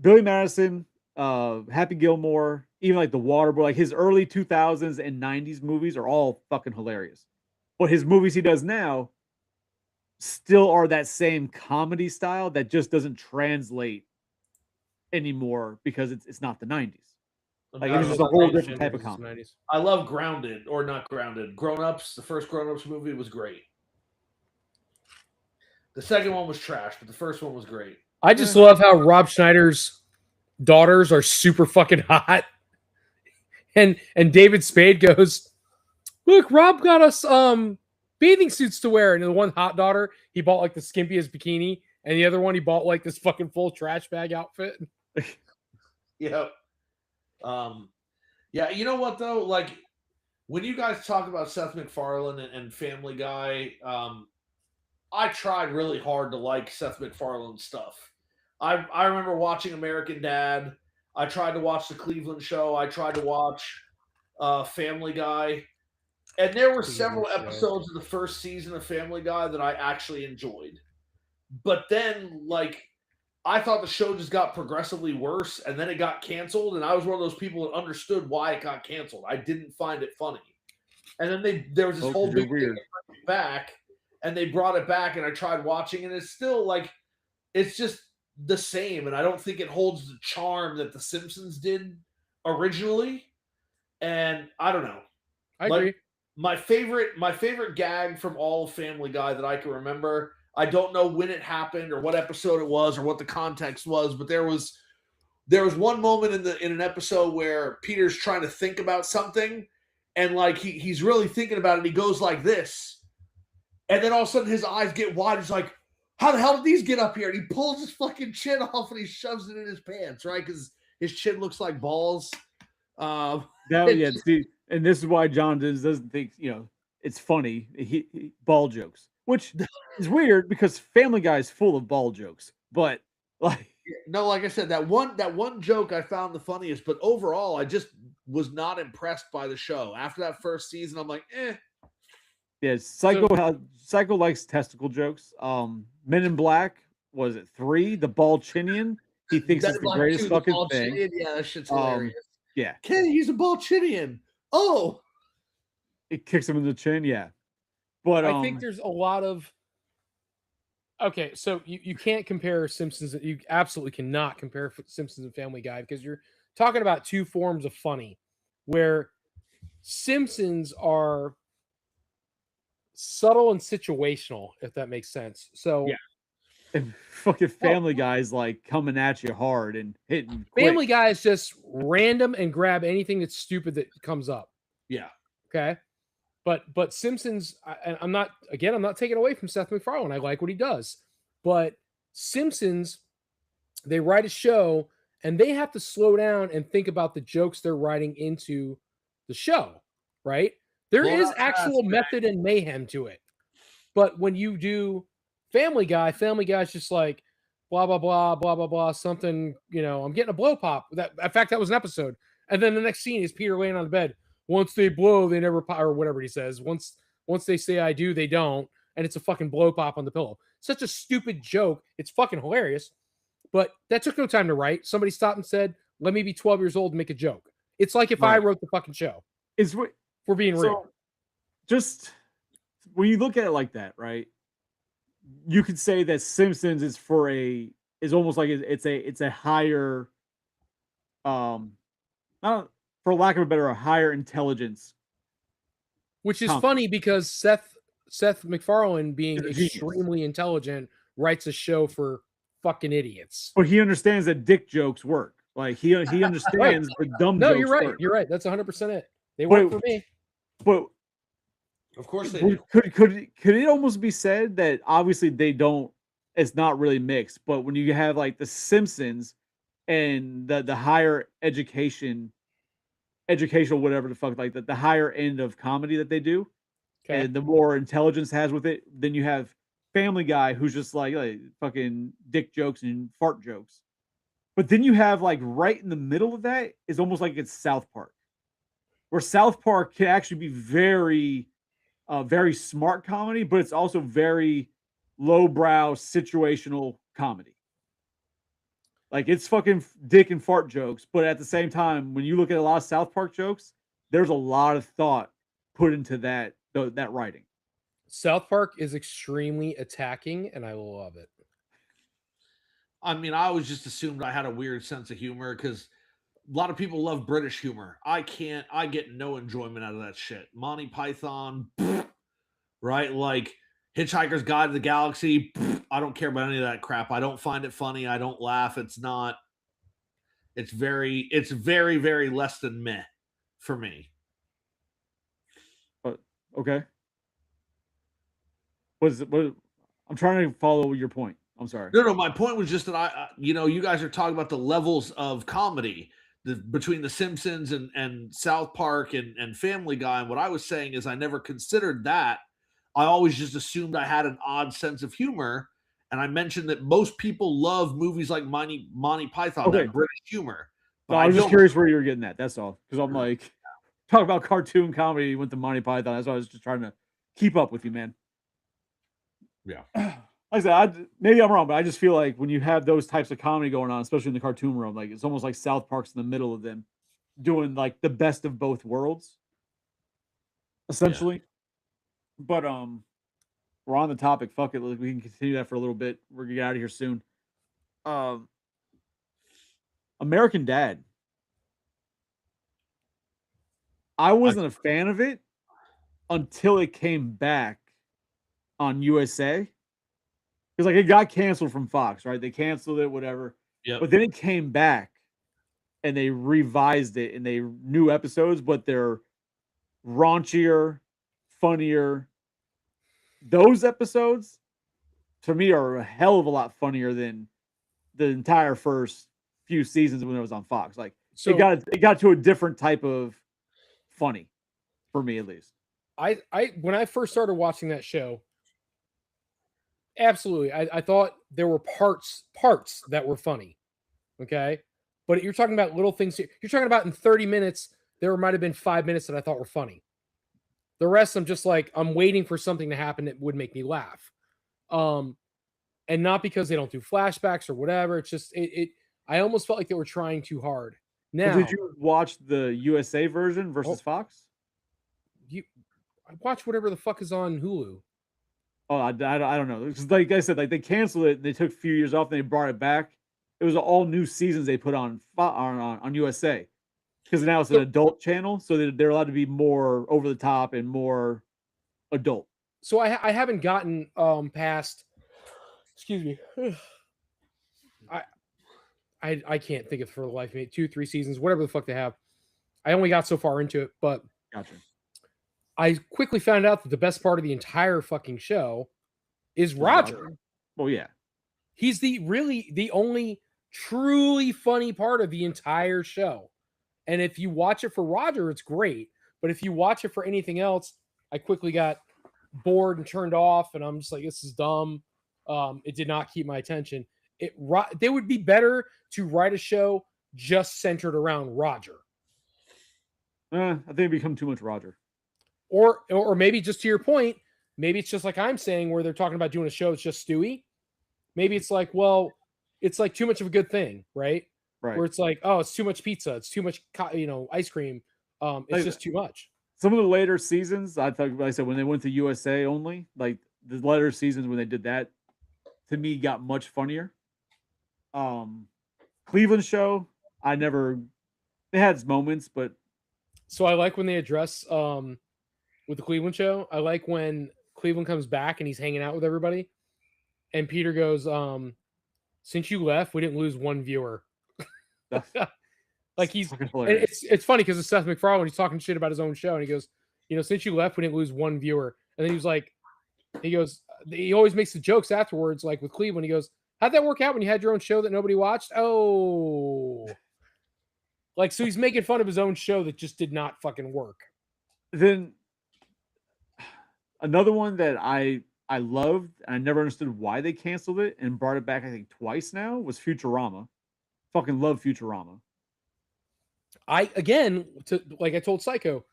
Billy Madison, Happy Gilmore, even like The Waterboy, like his early 2000s and 90s movies are all fucking hilarious. But his movies he does now still are that same comedy style that just doesn't translate anymore because it's not the 90s. Like, it's just a whole different type of comedy. I love Grounded, or not Grounded. Grown Ups, the first Grown Ups movie was great. The second one was trash, but the first one was great. I just love how Rob Schneider's daughters are super fucking hot. and David Spade goes, "Look, Rob got us bathing suits to wear." And the one hot daughter, he bought like the skimpiest bikini, and the other one he bought like this fucking full trash bag outfit. Yep. Yeah, you know what though? Like when you guys talk about Seth MacFarlane and Family Guy, I tried really hard to like Seth MacFarlane stuff. I remember watching American Dad. I tried to watch the Cleveland Show. I tried to watch Family Guy. And there were several episodes of the first season of Family Guy that I actually enjoyed. But then, like, I thought the show just got progressively worse, and then it got canceled, and I was one of those people that understood why it got canceled. I didn't find it funny. And then there was this whole big thing weird. that brought it back, and they brought it back, and I tried watching, and it's still, like, it's just the same, and I don't think it holds the charm that The Simpsons did originally. And I don't know. I agree. My favorite gag from all of Family Guy that I can remember, I don't know when it happened or what episode it was or what the context was, but there was one moment in an episode where Peter's trying to think about something, and like he's really thinking about it, and he goes like this, and then all of a sudden his eyes get wide. He's like, "How the hell did these get up here?" And he pulls his fucking chin off and he shoves it in his pants, right? Because his chin looks like balls. See, and this is why John doesn't think it's funny. He ball jokes, which is weird because Family Guy is full of ball jokes. But like, no, like I said, that one joke I found the funniest. But overall, I just was not impressed by the show. After that first season, I'm like, eh. Yeah, Psycho likes testicle jokes. Men in Black, was it 3? The Balchinian. He thinks it's the greatest fucking thing. Yeah, that shit's hilarious. Yeah. Kenny, he's a Balchinian. Oh. It kicks him in the chin, yeah. But I think there's a lot of okay, so you can't compare Simpsons. You absolutely cannot compare Simpsons and Family Guy because you're talking about two forms of funny, where Simpsons are subtle and situational, if that makes sense. So yeah. And fucking Family Guy is like coming at you hard and hitting. Family Guy is just random and grab anything that's stupid that comes up. Yeah. Okay. But Simpsons, I'm not taking away from Seth MacFarlane. I like what he does. But Simpsons, they write a show and they have to slow down and think about the jokes they're writing into the show, right? There is actual method and mayhem to it. But when you do Family Guy's just like blah blah blah blah blah blah something. I'm getting a blow pop. In fact, that was an episode. And then the next scene is Peter laying on the bed. Once they blow, they never pop, or whatever he says. Once they say I do, they don't. And it's a fucking blow pop on the pillow. Such a stupid joke. It's fucking hilarious. But that took no time to write. Somebody stopped and said, "Let me be 12 years old and make a joke." It's like if I wrote the fucking show. We're being real. Just when you look at it like that, right? You could say that Simpsons is almost like it's a higher, not for lack of a higher intelligence. Which is funny because Seth MacFarlane, being extremely intelligent, writes a show for fucking idiots. But he understands that dick jokes work. Like he understands the dumb jokes. No, you're right. Work. You're right. That's 100% it. They work for me. But of course they do. Could it almost be said that obviously they don't? It's not really mixed. But when you have like the Simpsons and the higher educational whatever the fuck, like the higher end of comedy that they do, and the more intelligence has with it, then you have Family Guy, who's just like fucking dick jokes and fart jokes. But then you have like right in the middle of that is almost like it's South Park, where South Park can actually be very, very smart comedy, but it's also very lowbrow situational comedy. Like it's fucking dick and fart jokes, but at the same time, when you look at a lot of South Park jokes, there's a lot of thought put into that writing. South Park is extremely attacking, and I love it. I mean, I always just assumed I had a weird sense of humor because a lot of people love British humor. I get no enjoyment out of that shit. Monty Python, right? Like Hitchhiker's Guide to the Galaxy. I don't care about any of that crap. I don't find it funny. I don't laugh. It's very, very less than meh for me. Okay. What is it? What? I'm trying to follow your point. I'm sorry. No, my point was just that you guys are talking about the levels of comedy between The Simpsons and South Park and Family Guy. And what I was saying is I never considered that. I always just assumed I had an odd sense of humor. And I mentioned that most people love movies like Monty Python, that British humor. But No, I was just curious where you were getting at. That's all. Because I'm like, talk about cartoon comedy, you went to Monty Python. That's why I was just trying to keep up with you, man. Yeah. Like I said, maybe I'm wrong, but I just feel like when you have those types of comedy going on, especially in the cartoon realm, like it's almost like South Park's in the middle of them doing like the best of both worlds, essentially. Yeah. But we're on the topic. Fuck it, we can continue that for a little bit. We're gonna get out of here soon. American Dad. I wasn't a fan of it until it came back on USA. Because like it got canceled from Fox, right? They canceled it, whatever. Yeah. But then it came back and they revised it and they new episodes, but they're raunchier, funnier. Those episodes to me are a hell of a lot funnier than the entire first few seasons when it was on Fox. Like so it got to a different type of funny for me, at least. I when I first started watching that show, absolutely, I thought there were parts that were funny. Okay, but you're talking about little things. You're talking about in 30 minutes, there might have been 5 minutes that I thought were funny. The rest, I'm just like, I'm waiting for something to happen that would make me laugh. And not because they don't do flashbacks or whatever. It's just I almost felt like they were trying too hard. Now, did you watch the USA version versus Fox? I watch whatever the fuck is on Hulu. Oh, I don't know. Because like I said, like they canceled it. They took a few years off. And they brought it back. It was all new seasons they put on USA. Because now it's an adult channel, so they're allowed to be more over the top and more adult. So I haven't gotten past. Excuse me. I can't think of it for the life of me. 2-3 seasons, whatever the fuck they have. I only got so far into it, but gotcha. I quickly found out that the best part of the entire fucking show is Roger. Well, yeah. He's the only truly funny part of the entire show. And if you watch it for Roger, it's great. But if you watch it for anything else, I quickly got bored and turned off. And I'm just like, this is dumb. It did not keep my attention. They would be better to write a show just centered around Roger. I think it become too much Roger. Or maybe just to your point, maybe it's just like I'm saying where they're talking about doing a show that's just Stewie. Maybe it's like, well, it's like too much of a good thing, right? Right. Where it's like, oh, it's too much pizza. It's too much, ice cream. It's just too much. Some of the later seasons, I thought, like I said, when they went to USA only, like the later seasons when they did that, to me, got much funnier. Cleveland show, they had its moments, but. So I like when they address, with the Cleveland show, I like when Cleveland comes back and he's hanging out with everybody. And Peter goes, since you left, we didn't lose one viewer. Like it's funny because it's Seth MacFarlane. He's talking shit about his own show. And he goes, since you left, we didn't lose one viewer. And then he goes, he always makes the jokes afterwards, like with Cleveland. He goes, how'd that work out when you had your own show that nobody watched? Oh, like, so he's making fun of his own show that just did not fucking work. Then another one that I loved, and I never understood why they canceled it and brought it back, I think twice now, was Futurama. Fucking love Futurama. Like I told Psycho,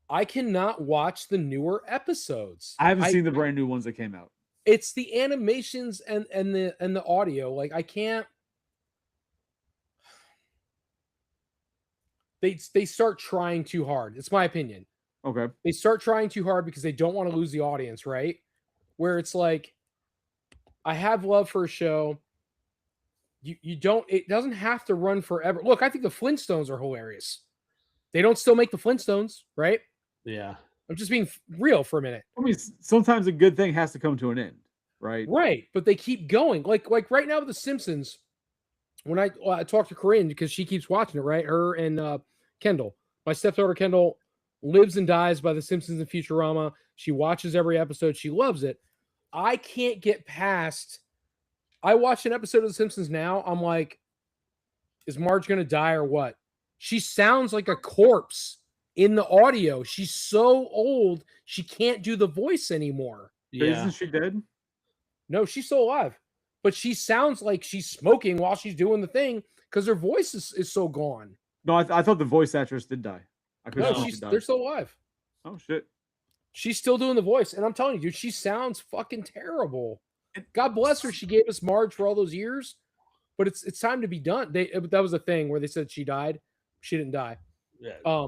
I cannot watch the newer episodes. I haven't seen the brand new ones that came out. It's the animations and the audio. Like I can't. They start trying too hard. It's my opinion. Okay. They start trying too hard because they don't want to lose the audience, right? Where it's like, I have love for a show. It doesn't have to run forever. Look, I think the Flintstones are hilarious. They don't still make the Flintstones, right? Yeah. I'm just being real for a minute. I mean, sometimes a good thing has to come to an end, right? Right. But they keep going. Like right now with The Simpsons, when I talk to Corinne because she keeps watching it, right? Her and Kendall. My stepdaughter Kendall lives and dies by The Simpsons and Futurama. She watches every episode. She loves it. I can't get past. I watch an episode of The Simpsons now. I'm like, is Marge going to die or what? She sounds like a corpse in the audio. She's so old, she can't do the voice anymore. Isn't she dead? No, she's still alive. But she sounds like she's smoking while she's doing the thing because her voice is so gone. No, I thought the voice actress did die. No, they're still alive. Oh, shit. She's still doing the voice. And I'm telling you, dude, she sounds fucking terrible. God bless her. She gave us Marge for all those years. But it's time to be done. That was a thing where they said she died. She didn't die. Yeah.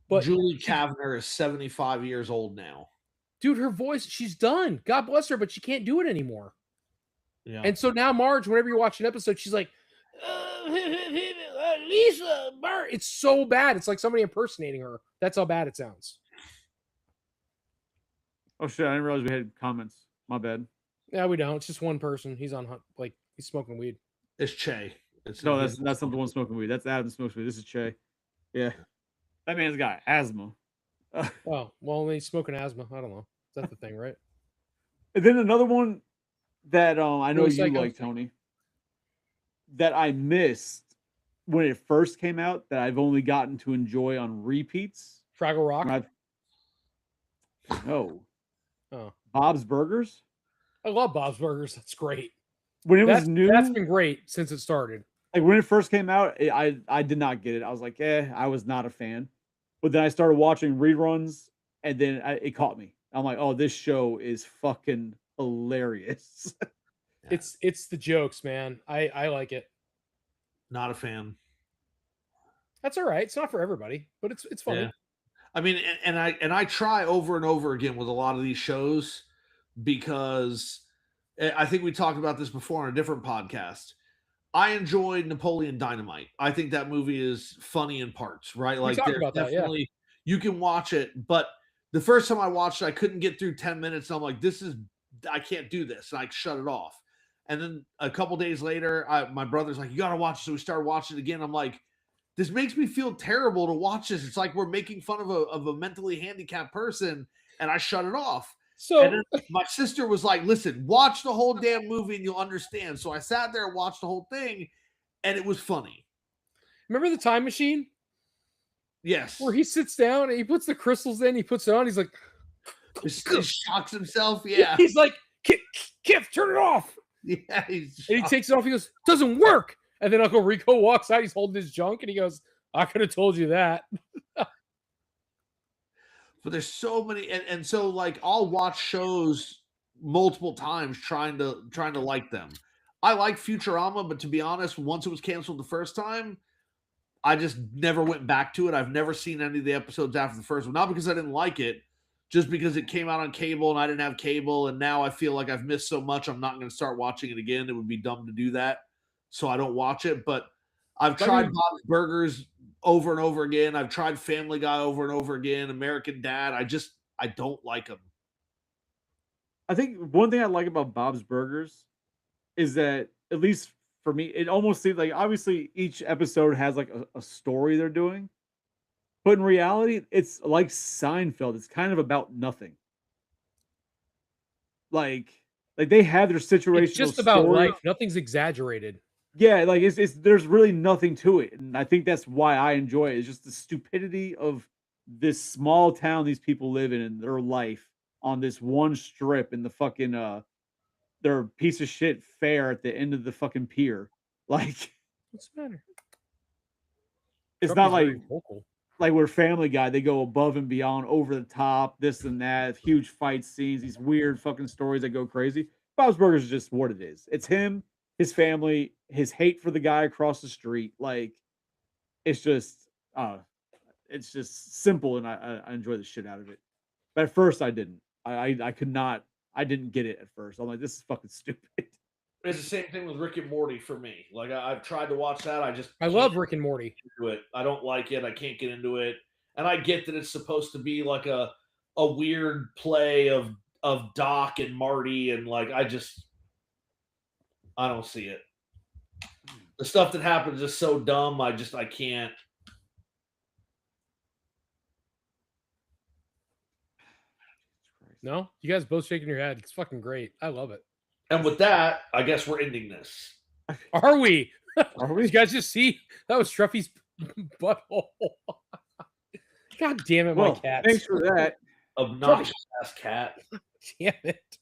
But Julie Kavner is 75 years old now. Dude, her voice, she's done. God bless her, but she can't do it anymore. Yeah. And so now Marge, whenever you watch an episode, she's like, Lisa, Marge. It's so bad. It's like somebody impersonating her. That's how bad it sounds. Oh shit! I didn't realize we had comments. My bad. Yeah, we don't. It's just one person. He's on he's smoking weed. It's Che. That's not the one smoking weed. That's Adam smokes weed. This is Che. Yeah, that man's got asthma. Oh well, he's smoking asthma. I don't know. That's the thing, right? And then another one that I know you Psycho. like, Tony, that I missed when it first came out, that I've only gotten to enjoy on repeats. Fraggle Rock. No. Oh, Bob's Burgers. I love Bob's Burgers. That's great. When it was new, that's been great since it started. Like when it first came out, I did not get it. I was like, I was not a fan. But then I started watching reruns, and then it caught me. I'm like, oh, this show is fucking hilarious. It's the jokes, man. I like it. Not a fan. That's all right. It's not for everybody, but it's funny. Yeah. I mean, and I try over and over again with a lot of these shows because I think we talked about this before on a different podcast. I enjoyed Napoleon Dynamite. I think that movie is funny in parts, right? Like, talked about that, yeah. You can watch it, but the first time I watched it, I couldn't get through 10 minutes. And I'm like, I can't do this. And I shut it off. And then a couple days later, my brother's like, you got to watch it. So we started watching it again. I'm like, this makes me feel terrible to watch this. It's like we're making fun of a mentally handicapped person, and I shut it off. So and then my sister was like, listen, watch the whole damn movie and you'll understand. So I sat there and watched the whole thing, and it was funny. Remember the time machine? Yes. Where he sits down and he puts the crystals in, he puts it on, he's like, he shocks himself. Yeah. He's like, Kif, turn it off. Yeah. And he takes it off. He goes, doesn't work. And then Uncle Rico walks out. He's holding his junk, and he goes, I could have told you that. But there's so many, and so like I'll watch shows multiple times trying to like them. I like Futurama, but to be honest, once it was canceled the first time, I just never went back to it. I've never seen any of the episodes after the first one. Not because I didn't like it, just because it came out on cable and I didn't have cable, and now I feel like I've missed so much. I'm not going to start watching it again. It would be dumb to do that. So I don't watch it, but I've tried Bob's Burgers over and over again. I've tried Family Guy over and over again. American Dad. I don't like them. I think one thing I like about Bob's Burgers is that, at least for me, it almost seems like, obviously each episode has like a story they're doing, but in reality, it's like Seinfeld. It's kind of about nothing. Like they have their situational It's just about story. life. Nothing's exaggerated. Yeah, like it's there's really nothing to it, and I think that's why I enjoy it. It's just the stupidity of this small town these people live in and their life on this one strip in the fucking their piece of shit fair at the end of the fucking pier. Like, What's the matter? it's Trump not is like very vocal. we're Family Guy. They go above and beyond, over the top, this and that, huge fight scenes, these weird fucking stories that go crazy. Bob's Burgers is just what it is. It's him, his family, his hate for the guy across the street. Like, it's just simple, and I enjoy the shit out of it. But at first I didn't. I could not. I didn't get it at first. I'm like, this is fucking stupid. It's the same thing with Rick and Morty for me. Like I've tried to watch that. I love Rick and Morty. Into it. I don't like it. I can't get into it. And I get that it's supposed to be like a weird play of Doc and Marty, and like I don't see it. The stuff that happens is so dumb. I can't. No, you guys both shaking your head. It's fucking great. I love it. And with that, I guess we're ending this. Are we? Are Did we? you guys just see that was Struffy's butthole? God damn it, my Well, cat. thanks for that. Obnoxious ass cat. Damn it.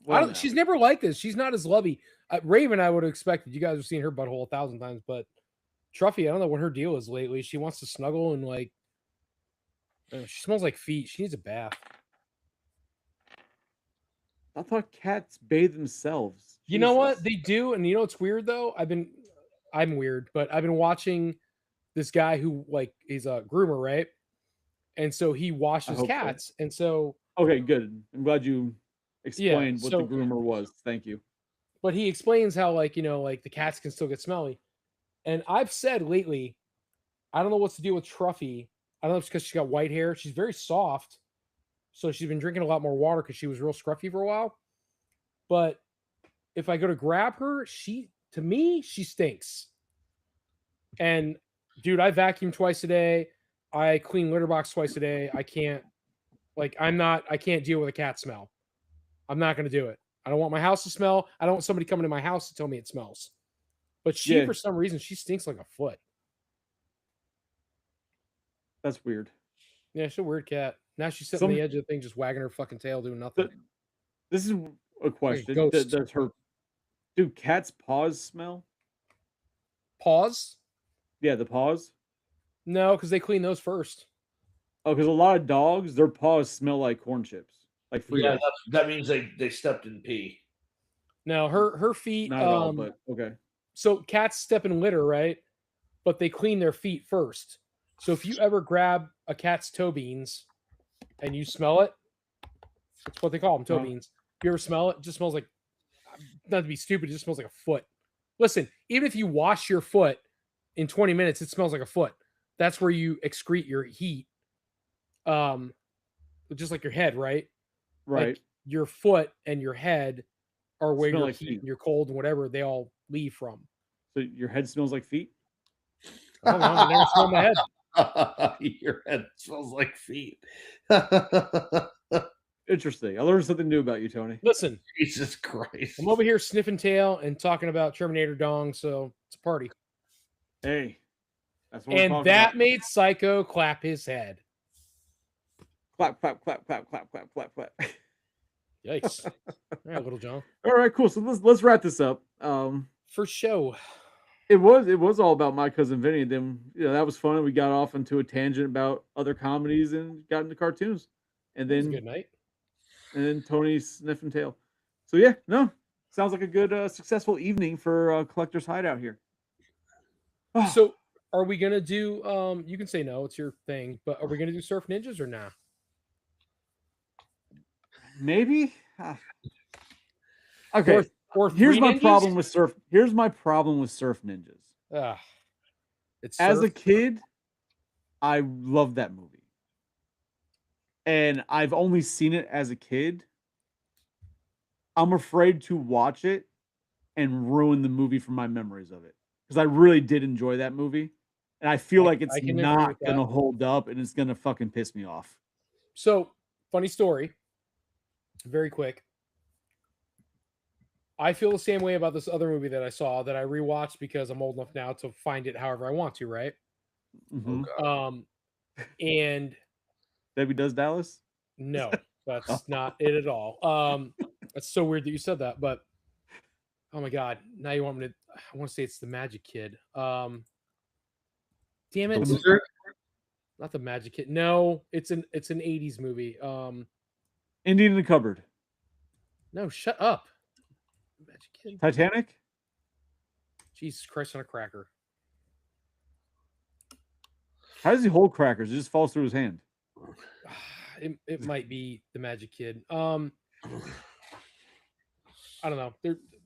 Well, now. She's never like this. She's not as lovey. Raven, I would have expected. You guys have seen her butthole 1,000 times, but Truffy, I don't know what her deal is lately. She wants to snuggle and like, she smells like feet. She needs a bath. I thought cats bathe themselves. You know what Jesus. they do, and you know what's weird though. I'm weird, but I've been watching this guy who like he's a groomer, right? And so he washes hope so. cats, and so Okay, good. I'm glad you explained what the so- groomer was. Thank you. but he explains how like like the cats can still get smelly. And I've said lately, I don't know what's the deal with Truffy. I don't know if it's because she's got white hair. She's very soft, so she's been drinking a lot more water because she was real scruffy for a while. But if I go to grab her, to me she stinks. And dude, I vacuum twice a day. I clean litter box twice a day. I can't deal with a cat smell. I'm not going to do it. I don't want my house to smell. I don't want somebody coming to my house to tell me it smells. But she, Yeah. for some reason, she stinks like a foot. That's weird. Yeah, she's a weird cat. Now she's sitting on Some- the edge of the thing, just wagging her fucking tail, doing nothing. This is a question. ghost. Do cats' paws smell? Pause? Yeah, the paws. No, because they clean those first. Oh, because a lot of dogs, their paws smell like corn chips, like Fritos. Yeah, that means they stepped in pee. No, her feet. Not at all, but okay. So cats step in litter, right? But they clean their feet first. So if you ever grab a cat's toe beans and you smell it, that's what they call them, toe Huh. beans. If you ever smell it, it just smells like, not to be stupid, it just smells like a foot. Listen, even if you wash your foot in 20 minutes, it smells like a foot. That's where you excrete your heat. Just like your head, right? Right. Like your foot and your head are where Smell your like heat feet. and your cold and whatever they all leave from. So your head smells like feet? I don't know. I never smelled my head. Your head smells like feet. Interesting. I learned something new about you, Tony. Listen, Jesus Christ. I'm over here sniffing tail and talking about Terminator dong, so it's a party. Hey. That's what we're And talking that about. made Psycho clap his head. Clap, clap, clap, clap, clap, clap, clap, clap. Yikes. All right, little John. All right, cool. So let's wrap this up. For show. It was all about My Cousin Vinny. Then that was fun. We got off into a tangent about other comedies and got into cartoons, and It was a then good night. Tony's sniffing tail. So yeah, no, sounds like a good successful evening for Collector's Hideout here. So are we gonna do you can say no, it's your thing, but are we gonna do Surf Ninjas or nah? Maybe. Okay. Or Here's Three my Ninjas? problem with Surf. Here's my problem with Surf Ninjas. Ah, it's As a surf. kid, I loved that movie. And I've only seen it as a kid. I'm afraid to watch it and ruin the movie from my memories of it. Because I really did enjoy that movie. And I feel like it's I can agree not with that. going to hold up and it's going to fucking piss me off. So, funny story. Very quick. I feel the same way about this other movie that I saw that I rewatched because I'm old enough now to find it however I want to, right? Mhm. And Debbie Does Dallas? no, that's not it at all. That's so weird that you said that, but oh my god, now you want me to I want to say it's the Magic Kid. Damn it. Wizard? Not the Magic Kid. No, it's an 80s movie. Indian in the Cupboard. No, shut up. Magic Kid. Titanic? Jesus Christ on a cracker. How does he hold crackers? It just falls through his hand. It might be the Magic Kid. I don't know.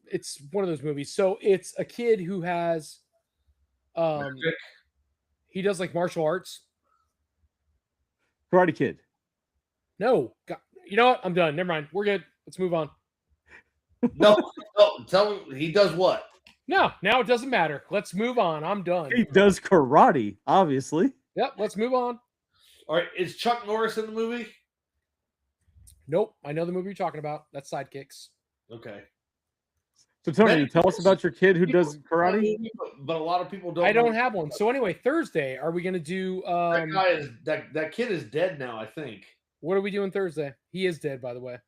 It's one of those movies. So it's a kid who has Magic. he does like martial arts. Karate Kid. No, God, you know what? I'm done. Never mind. We're good. Let's move on. No, tell him he does what? No, now it doesn't matter. Let's move on. I'm done. He does karate, obviously. Yep, let's move on. All right, is Chuck Norris in the movie? Nope, I know the movie you're talking about. That's Sidekicks. Okay. So Tony, Many tell us about your kid who does karate. But a lot of people don't. I don't know. have one. So anyway, Thursday, are we gonna do? That guy is that kid is dead now. I think. What are we doing Thursday? He is dead, by the way.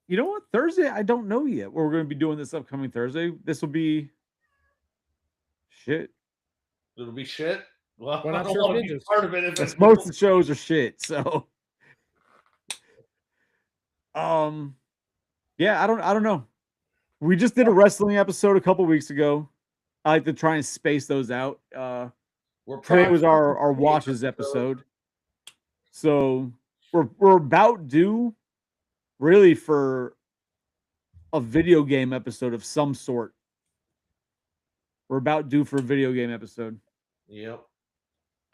You know what? Thursday, I don't know yet what we're going to be doing this upcoming Thursday. This will be shit. It'll be shit. Well, We're I not don't sure want to if be ninjas. part of it. If it's Most of the shows are shit. So, yeah, I don't know. We just did a wrestling episode a couple weeks ago. I like to try and space those out. we're Today was probably- our watches episode. So we're about due really for a video game episode of some sort. We're about due for a video game episode. Yep.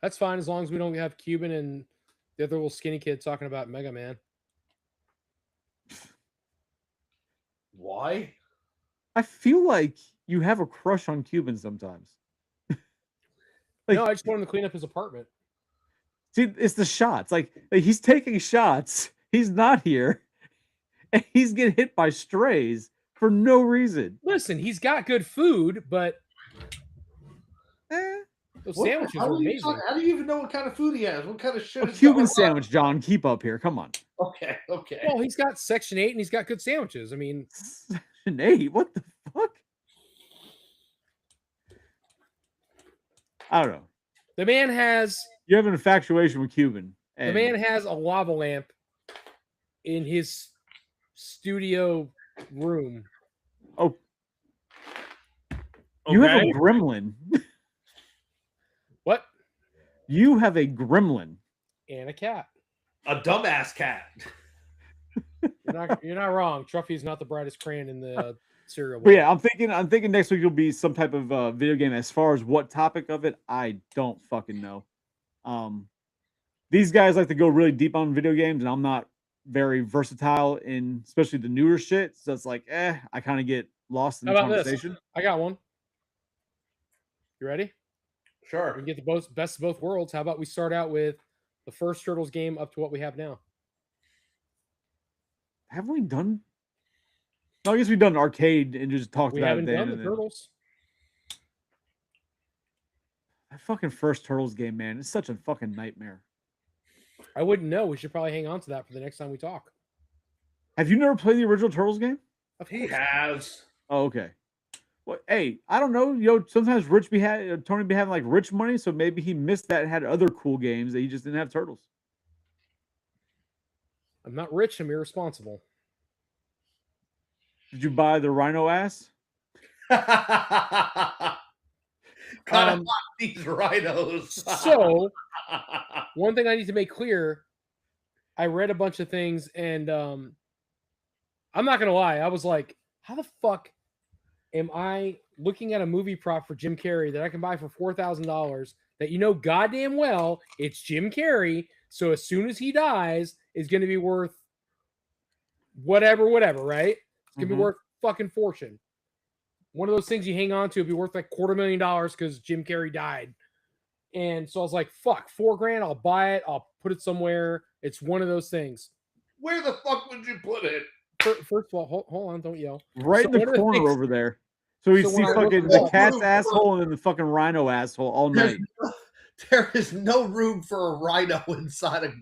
That's fine as long as we don't have Cuban and the other little skinny kid talking about Mega Man. Why? I feel like you have a crush on Cuban sometimes. Like- No, I just want him to clean up his apartment. See, it's the shots. Like he's taking shots. He's not here. And he's getting hit by strays for no reason. Listen, he's got good food, but those What- sandwiches how are do you amazing. talk- how do you even know what kind of food he has? What kind of shit? A is Cuban going on? sandwich, John. Keep up here. Come on. Okay. Okay. Well, he's got Section 8 and he's got good sandwiches. I mean, Section 8. What the fuck? I don't know. the man has You have an infatuation with Cuban. the And man has a lava lamp in his studio room. oh, you have a Okay. gremlin. What? You have a gremlin. And a cat. A dumbass cat. You're not wrong. Truffy's not the brightest crayon in the cereal But bowl. yeah, I'm thinking next week will be some type of video game. As far as what topic of it, I don't fucking know. These guys like to go really deep on video games, and I'm not very versatile in especially the newer shit. So it's like, I kind of get lost in How the about this? conversation. I got one. You ready? We Sure. can get the best of both worlds. How about we start out with the first Turtles game up to what we have now? Haven't we done? No, I guess we've done arcade and just talked We about haven't it. done Then, the and then. Turtles. That fucking first Turtles game, man, it's such a fucking nightmare. I wouldn't know. We should probably hang on to that for the next time we talk. Have you never played the original Turtles game? Of He course. has. Oh, okay. Well, hey, I don't know. Sometimes Tony be having like rich money, so maybe he missed that and had other cool games that he just didn't have Turtles. I'm not rich. I'm irresponsible. Did you buy the Rhino ass? Kind of these rhinos. So one thing I need to make clear, I read a bunch of things and I'm not gonna lie, I was like, how the fuck am I looking at a movie prop for Jim Carrey that I can buy for $4,000 that you know goddamn well it's Jim Carrey, so as soon as he dies, it's gonna be worth whatever, right? It's gonna Mhm. be worth fucking fortune. One of those things you hang on to, it'd be worth like $250,000 because Jim Carrey died. And so I was like, fuck, $4,000, I'll buy it, I'll put it somewhere. It's one of those things. Where the fuck would you put it? First of all, hold on, don't yell. Right So in the one of the corner things- over there. So we So see when I look fucking at the that- cat's asshole and then the fucking rhino asshole all night. There is no room for a rhino inside of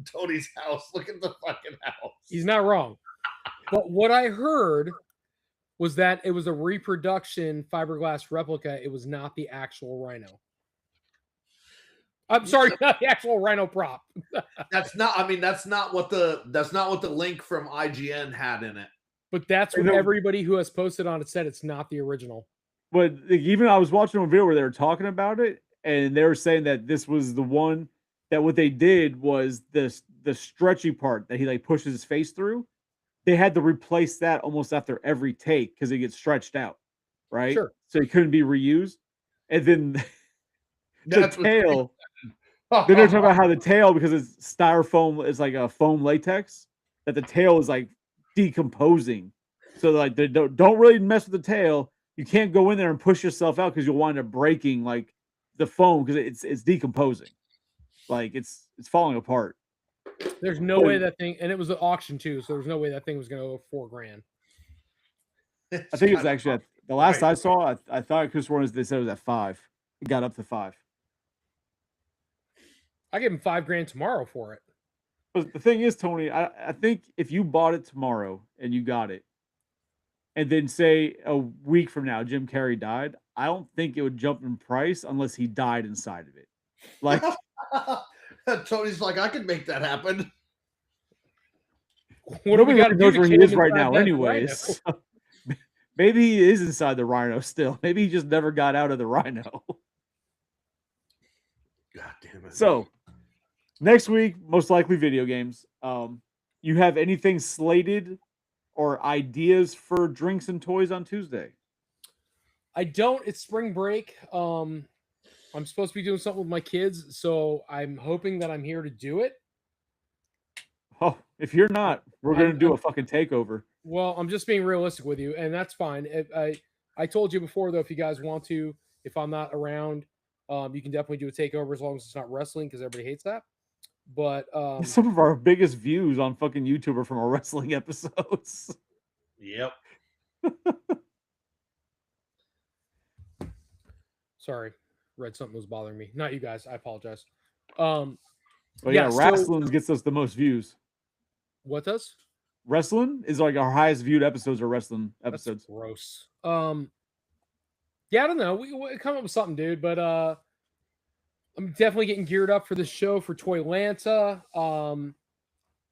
Tony's house. Look at the fucking house. He's not wrong. But what I heard was that it was a reproduction fiberglass replica. It was not the actual rhino. I'm sorry, not the actual rhino prop. That's not. I mean, that's not what the link from IGN had in it. But that's You what know- everybody who has posted on it said. It's not the original. But like, even I was watching a video where they were talking about it, and they were saying that this was the one that what they did was the stretchy part that he like pushes his face through. They had to replace that almost after every take because it gets stretched out, right? Sure. So it couldn't be reused. And then the That's what- tail. Then they're talking about how the tail, because it's styrofoam, it's like a foam latex, that the tail is like decomposing. So like they don't really mess with the tail. You can't go in there and push yourself out because you'll wind up breaking like the foam because it's decomposing. Like it's falling apart. There's no way that thing, and it was an auction too, so there's no way that thing was going to go $4,000. I think it's actually at, the last I saw. I thought Chris Warren, they said it was at 5. It got up to 5. I give him $5,000 tomorrow for it. But the thing is, Tony, I think if you bought it tomorrow and you got it, and then say a week from now Jim Carrey died, I don't think it would jump in price unless he died inside of it. Like Tony's like, I could make that happen. What do we got to do knows to where he kill is him right inside now, that anyways. rhino? Maybe he is inside the rhino still. Maybe he just never got out of the rhino. God damn it. So next week, most likely video games. You have anything slated or ideas for drinks and toys on Tuesday? I don't. It's spring break. I'm supposed to be doing something with my kids, so I'm hoping that I'm here to do it. Oh, if you're not, we're going to do a fucking takeover. Well, I'm just being realistic with you, and that's fine. I told you before, though, if you guys want to, if I'm not around, you can definitely do a takeover as long as it's not wrestling, because everybody hates that. But some of our biggest views on fucking YouTube are from our wrestling episodes. Yep. Sorry, read something was bothering me. Not you guys. I apologize. But Yeah, yeah, so- wrestling gets us the most views. What does? Wrestling is like our highest viewed episodes are wrestling That's episodes. gross. Yeah, I don't know. We come up with something, dude. But I'm definitely getting geared up for this show for Toy Lanta.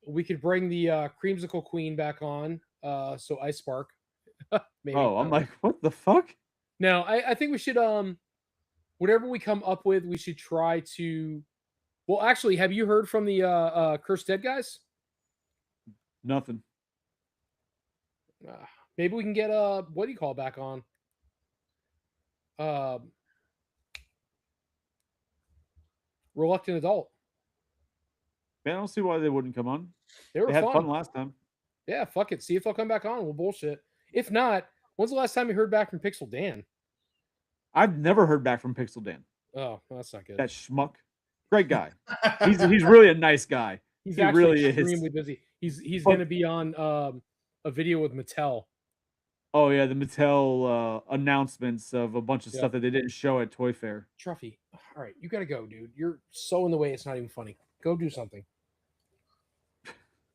We could bring the Creamsicle Queen back on. So Ice Spark. Maybe. Oh, I'm like, what the fuck? No, I think we should whatever we come up with, we should try to. Well, actually, have you heard from the Cursed Dead guys? Nothing. Maybe we can get what do you call it back on? Reluctant Adult. Man, I don't see why they wouldn't come on. They were They had fun. fun last time. Yeah, fuck it. See if they'll come back on. We'll bullshit. If not, when's the last time you heard back from Pixel Dan? I've never heard back from Pixel Dan. Oh, well, that's not good. That schmuck. Great guy. He's really a nice guy. He's he actually really is. extremely busy. He's But- going to be on a video with Mattel. Oh yeah, the Mattel announcements of a bunch of Yeah. stuff that they didn't show at Toy Fair. Truffy, all right, you got to go, dude. You're so in the way. It's not even funny. Go do something.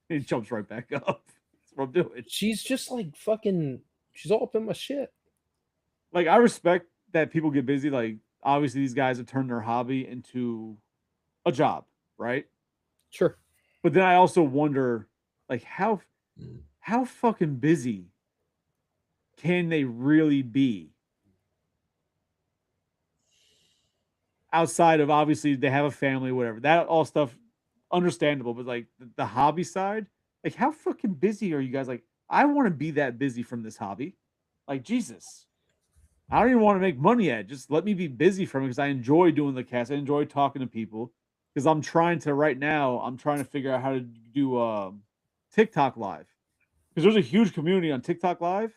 He jumps right back up. That's what I'm doing. She's just like fucking. She's all up in my shit. Like, I respect that people get busy. Like, obviously these guys have turned their hobby into a job, right? Sure. But then I also wonder, like, how fucking busy can they really be? Outside of, obviously, they have a family, whatever. That all stuff understandable, but like the hobby side, like, how fucking busy are you guys? Like, I want to be that busy from this hobby. Like, Jesus. I don't even want to make money at it. Just let me be busy from it, because I enjoy doing the cast. I enjoy talking to people. Because I'm trying to figure out how to do TikTok live. Because there's a huge community on TikTok live.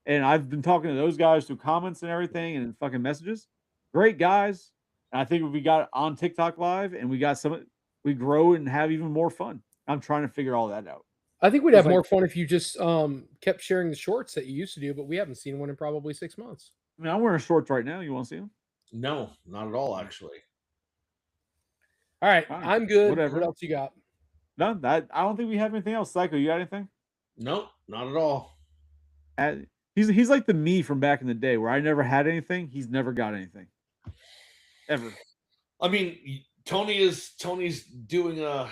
And I've been talking to those guys through comments and everything and fucking messages. Great guys. And I think if we got on TikTok live and we got we grow and have even more fun. I'm trying to figure all that out. I think we'd It's have like- more fun if you just kept sharing the shorts that you used to do, but we haven't seen one in probably 6 months. I mean, I'm wearing shorts right now. You want to see them? No, not at all, actually. All right, Fine. I'm good. Whatever. What else you got? No, I don't think we have anything else. Psycho, you got anything? Nope, not at all. He's like the me from back in the day where I never had anything. He's never got anything. Ever. I mean, Tony's doing a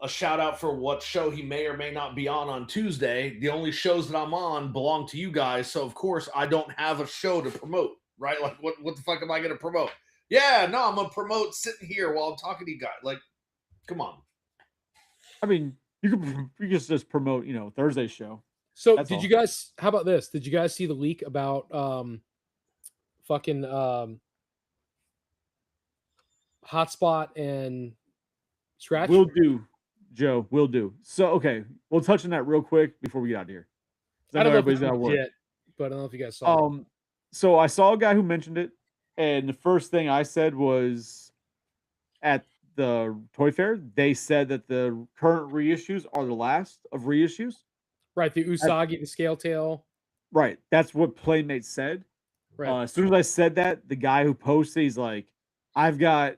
shout out for what show he may or may not be on Tuesday. The only shows that I'm on belong to you guys, so of course I don't have a show to promote, right? Like, what the fuck am I going to promote? Yeah, no, I'm gonna promote sitting here while I'm talking to you guys. Like, come on. I mean, you could just promote, Thursday's show. So That's did all. you guys? How about this? Did you guys see the leak about fucking Hotspot and Scratch? Will do, Joe. Will do. So, okay, we'll touch on that real quick before we get out of here. 'Cause I don't know if everybody's it's got work. legit, but I don't know if you guys saw it. So I saw a guy who mentioned it, and the first thing I said was, at the Toy Fair, they said that the current reissues are the last of reissues. Right, the Usagi, the Scale Tail. Right. That's what Playmates said. Right. As soon as I said that, the guy who posted, he's like, I've got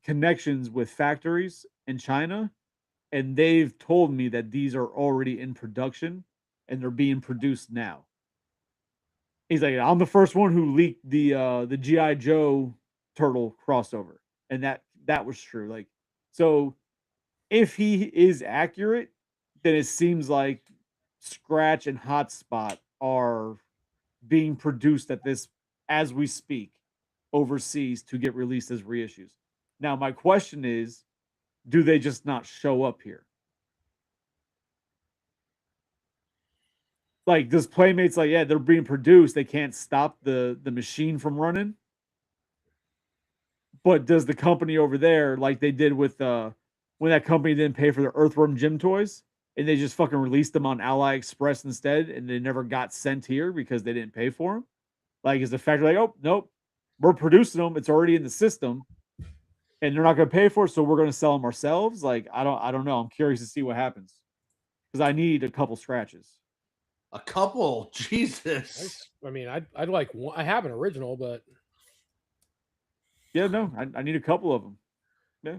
connections with factories in China, and they've told me that these are already in production and they're being produced now. He's like, I'm the first one who leaked the G.I. Joe turtle crossover. And that was true. Like, so if he is accurate, then it seems like Scratch and Hotspot are being produced at this as we speak overseas to get released as reissues. Now, my question is, do they just not show up here? Like, does Playmates like, yeah, they're being produced, they can't stop the machine from running? But does the company over there, like they did with when that company didn't pay for their Earthworm Jim toys and they just fucking released them on AliExpress instead and they never got sent here because they didn't pay for them? Like, is the factory like, oh, nope, we're producing them, it's already in the system and they're not going to pay for it, so we're going to sell them ourselves? Like, I don't know. I'm curious to see what happens because I need a couple scratches. A couple, Jesus. I mean, I'd like one. I have an original, but Yeah, no, I need a couple of them. Yeah,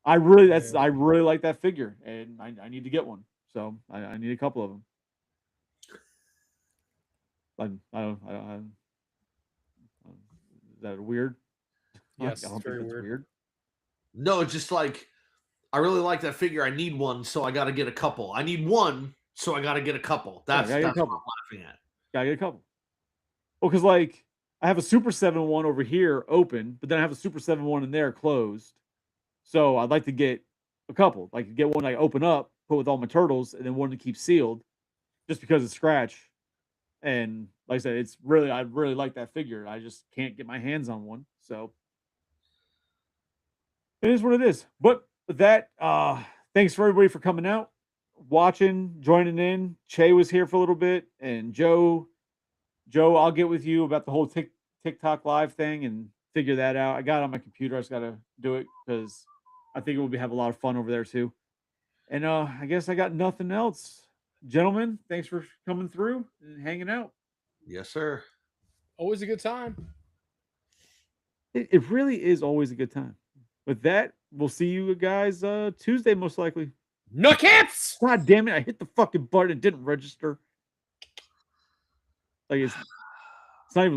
I really like that figure, and I need to get one. So I need a couple of them. I don't. Is that weird? yes, I don't it's think very that's weird. No, it's just like I really like that figure. I need one, so I got to get a couple. I need one, so I got to get a couple. That's gotta get a what I'm couple. laughing at. Gotta get a couple. Well, because like I have a Super 7 one over here open, but then I have a Super 7 one in there closed. So I'd like to get a couple. Like get one I open up, put with all my turtles, and then one to keep sealed, just because it's Scratch. And like I said, I really like that figure. I just can't get my hands on one. So it is what it is. But with that, thanks for everybody for coming out, watching, joining in. Che was here for a little bit, and Joe, I'll get with you about the whole TikTok live thing and figure that out. I got it on my computer. I just got to do it because I think it will have a lot of fun over there too. And I guess I got nothing else. Gentlemen, thanks for coming through and hanging out. Yes, sir. Always a good time. It really is always a good time. With that, we'll see you guys Tuesday, most likely. Nuggets! God damn it, I hit the fucking button. It didn't register. Like it's